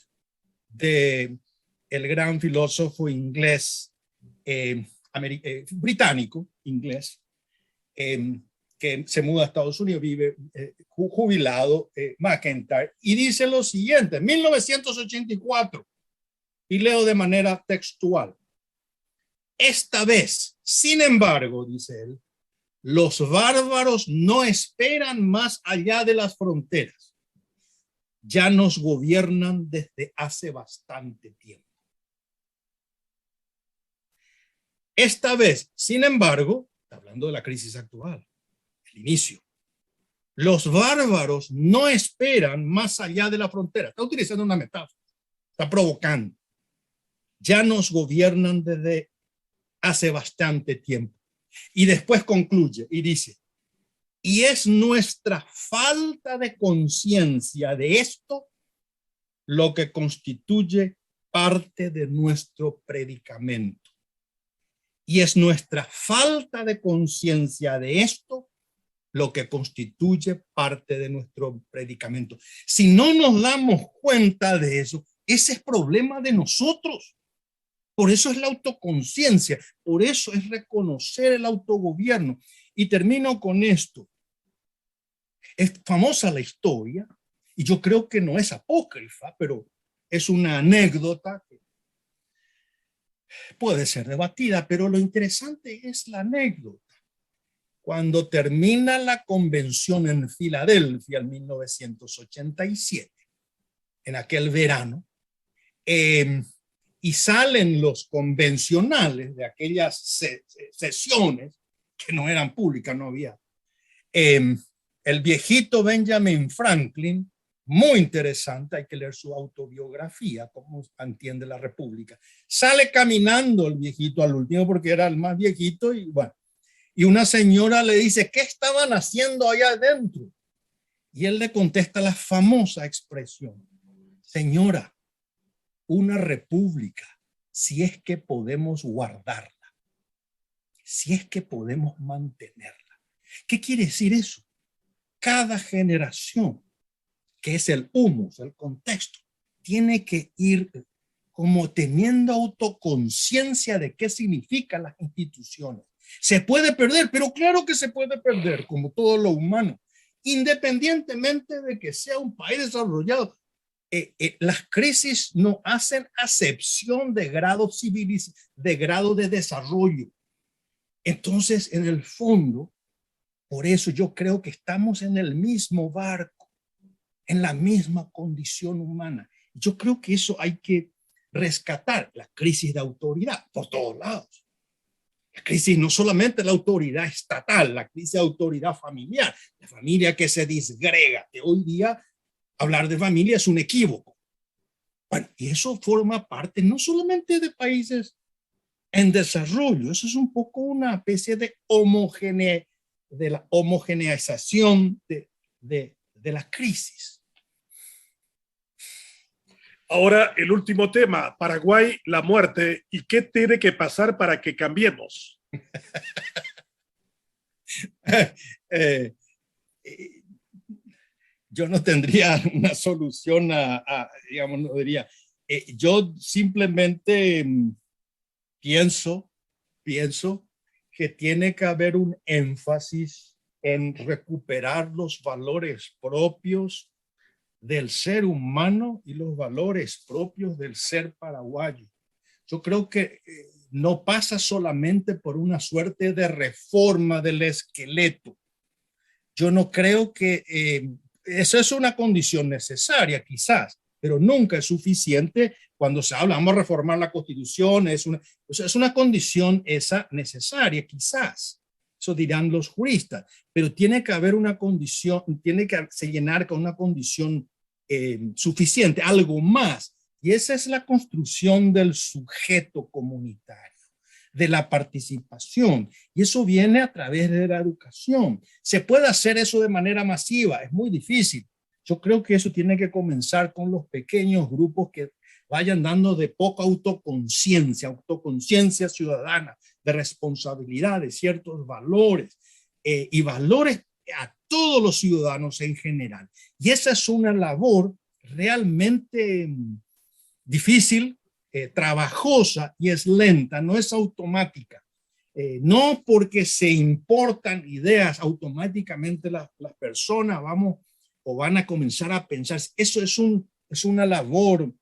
de el gran filósofo inglés, británico, inglés, que se muda a Estados Unidos, vive jubilado, McIntyre, y dice lo siguiente, 1984, y leo de manera textual. Esta vez, sin embargo, dice él, los bárbaros no esperan más allá de las fronteras. Ya nos gobiernan desde hace bastante tiempo. Esta vez, sin embargo, está hablando de la crisis actual, el inicio. Los bárbaros no esperan más allá de la frontera. Está utilizando una metáfora, está provocando. Ya nos gobiernan desde hace bastante tiempo. Y después concluye y dice, y es nuestra falta de conciencia de esto lo que constituye parte de nuestro predicamento. Y es nuestra falta de conciencia de esto lo que constituye parte de nuestro predicamento. Si no nos damos cuenta de eso, ese es problema de nosotros. Por eso es la autoconciencia, por eso es reconocer el autogobierno. Y termino con esto. Es famosa la historia, y yo creo que no es apócrifa, pero es una anécdota que puede ser debatida, pero lo interesante es la anécdota. Cuando termina la convención en Filadelfia en 1987, en aquel verano, y salen los convencionales de aquellas sesiones que no eran públicas, no había. El viejito Benjamin Franklin, muy interesante, hay que leer su autobiografía, cómo entiende la República. Sale caminando el viejito al último porque era el más viejito y bueno, y una señora le dice, ¿qué estaban haciendo allá adentro? Y él le contesta la famosa expresión, señora, una república, si es que podemos guardarla, si es que podemos mantenerla. ¿Qué quiere decir eso? Cada generación, que es el humus, el contexto, tiene que ir como teniendo autoconciencia de qué significan las instituciones. Se puede perder, pero claro que se puede perder, como todo lo humano, independientemente de que sea un país desarrollado. Las crisis no hacen acepción de grado de grado de desarrollo. Entonces, en el fondo, por eso yo creo que estamos en el mismo barco, en la misma condición humana. Yo creo que eso hay que rescatar, la crisis de autoridad por todos lados. La crisis no solamente la autoridad estatal, la crisis de autoridad familiar, la familia que se disgrega, que hoy día hablar de familia es un equívoco. Bueno, y eso forma parte no solamente de países en desarrollo, eso es un poco una especie de la homogeneización de la crisis. Ahora, el último tema, Paraguay, la muerte, ¿y qué tiene que pasar para que cambiemos? Yo no tendría una solución digamos, no diría, yo simplemente pienso que tiene que haber un énfasis en recuperar los valores propios del ser humano y los valores propios del ser paraguayo. Yo creo que no pasa solamente por una suerte de reforma del esqueleto. Yo no creo que eso es una condición necesaria, quizás, pero nunca es suficiente cuando se habla, vamos a reformar la Constitución, es una condición esa necesaria, quizás. Eso dirán los juristas, pero tiene que haber una condición, tiene que llenar con una condición suficiente, algo más. Y esa es la construcción del sujeto comunitario, de la participación. Y eso viene a través de la educación. Se puede hacer eso de manera masiva, es muy difícil. Yo creo que eso tiene que comenzar con los pequeños grupos que vayan dando de poca autoconciencia ciudadana, de responsabilidad, de ciertos valores y valores a todos los ciudadanos en general. Y esa es una labor realmente difícil, trabajosa y es lenta, no es automática. No porque se importan ideas automáticamente las personas van a comenzar a pensar. Eso es una labor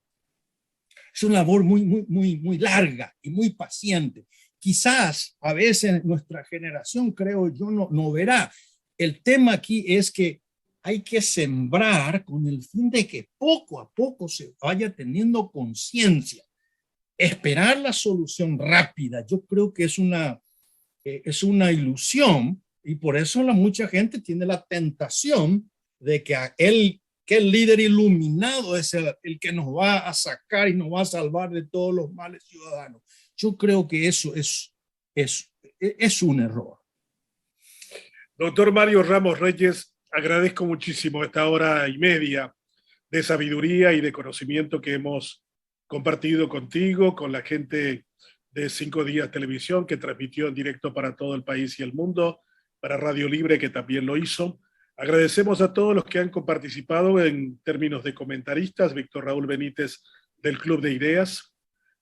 muy larga y muy paciente. Quizás a veces nuestra generación, creo yo, no verá. El tema aquí es que hay que sembrar con el fin de que poco a poco se vaya teniendo conciencia. Esperar la solución rápida, yo creo que es una ilusión y por eso mucha gente tiene la tentación de que el líder iluminado es el que nos va a sacar y nos va a salvar de todos los males ciudadanos. Yo creo que eso es un error. Doctor Mario Ramos Reyes, agradezco muchísimo esta hora y media de sabiduría y de conocimiento que hemos compartido contigo, con la gente de 5 Días Televisión, que transmitió en directo para todo el país y el mundo, para Radio Libre, que también lo hizo. Agradecemos a todos los que han participado en términos de comentaristas, Víctor Raúl Benítez del Club de Ideas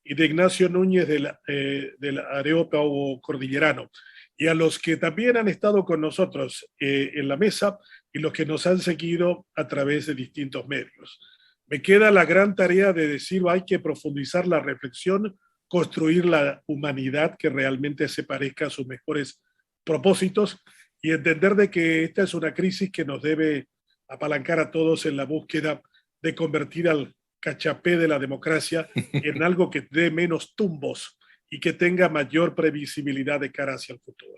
y de Ignacio Núñez del Areópago Cordillerano, y a los que también han estado con nosotros en la mesa y los que nos han seguido a través de distintos medios. Me queda la gran tarea de decir, hay que profundizar la reflexión, construir la humanidad que realmente se parezca a sus mejores propósitos y entender de que esta es una crisis que nos debe apalancar a todos en la búsqueda de convertir al cachapé de la democracia en algo que dé menos tumbos y que tenga mayor previsibilidad de cara hacia el futuro.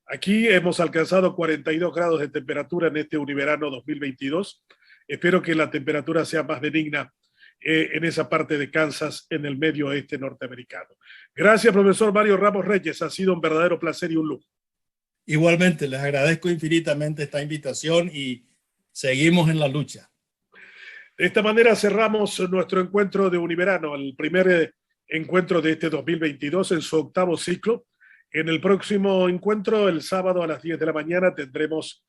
Aquí hemos alcanzado 42 grados de temperatura en este univerano 2022. Espero que la temperatura sea más benigna en esa parte de Kansas, en el medio oeste norteamericano. Gracias, profesor Mario Ramos Reyes. Ha sido un verdadero placer y un lujo. Igualmente, les agradezco infinitamente esta invitación y seguimos en la lucha. De esta manera cerramos nuestro encuentro de Univerano, el primer encuentro de este 2022 en su octavo ciclo. En el próximo encuentro, el sábado a las 10 de la mañana, tendremos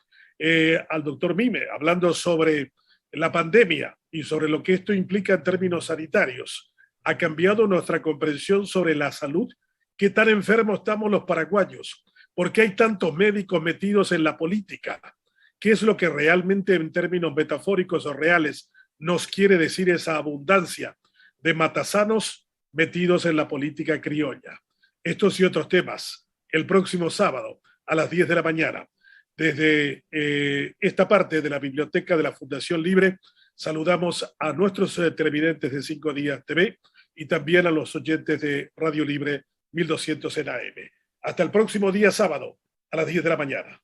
al doctor Mime hablando sobre la pandemia y sobre lo que esto implica en términos sanitarios. Ha cambiado nuestra comprensión sobre la salud. ¿Qué tan enfermos estamos los paraguayos? ¿Por qué hay tantos médicos metidos en la política? ¿Qué es lo que realmente en términos metafóricos o reales nos quiere decir esa abundancia de matasanos metidos en la política criolla? Estos y otros temas el próximo sábado a las 10 de la mañana. Desde esta parte de la biblioteca de la Fundación Libre, saludamos a nuestros televidentes de 5 Días TV y también a los oyentes de Radio Libre 1200 en AM. Hasta el próximo día sábado a las 10 de la mañana.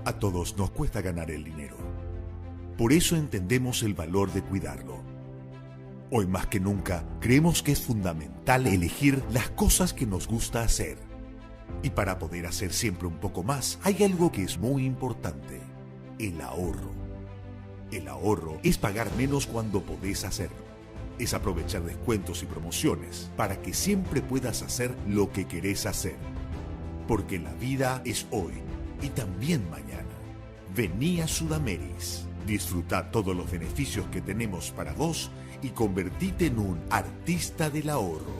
A todos nos cuesta ganar el dinero. Por eso entendemos el valor de cuidarlo. Hoy más que nunca, creemos que es fundamental elegir las cosas que nos gusta hacer. Y para poder hacer siempre un poco más, hay algo que es muy importante: el ahorro. El ahorro es pagar menos cuando podés hacerlo. Es aprovechar descuentos y promociones para que siempre puedas hacer lo que querés hacer. Porque la vida es hoy y también mañana. Vení a Sudameris. Disfruta todos los beneficios que tenemos para vos y convertite en un artista del ahorro.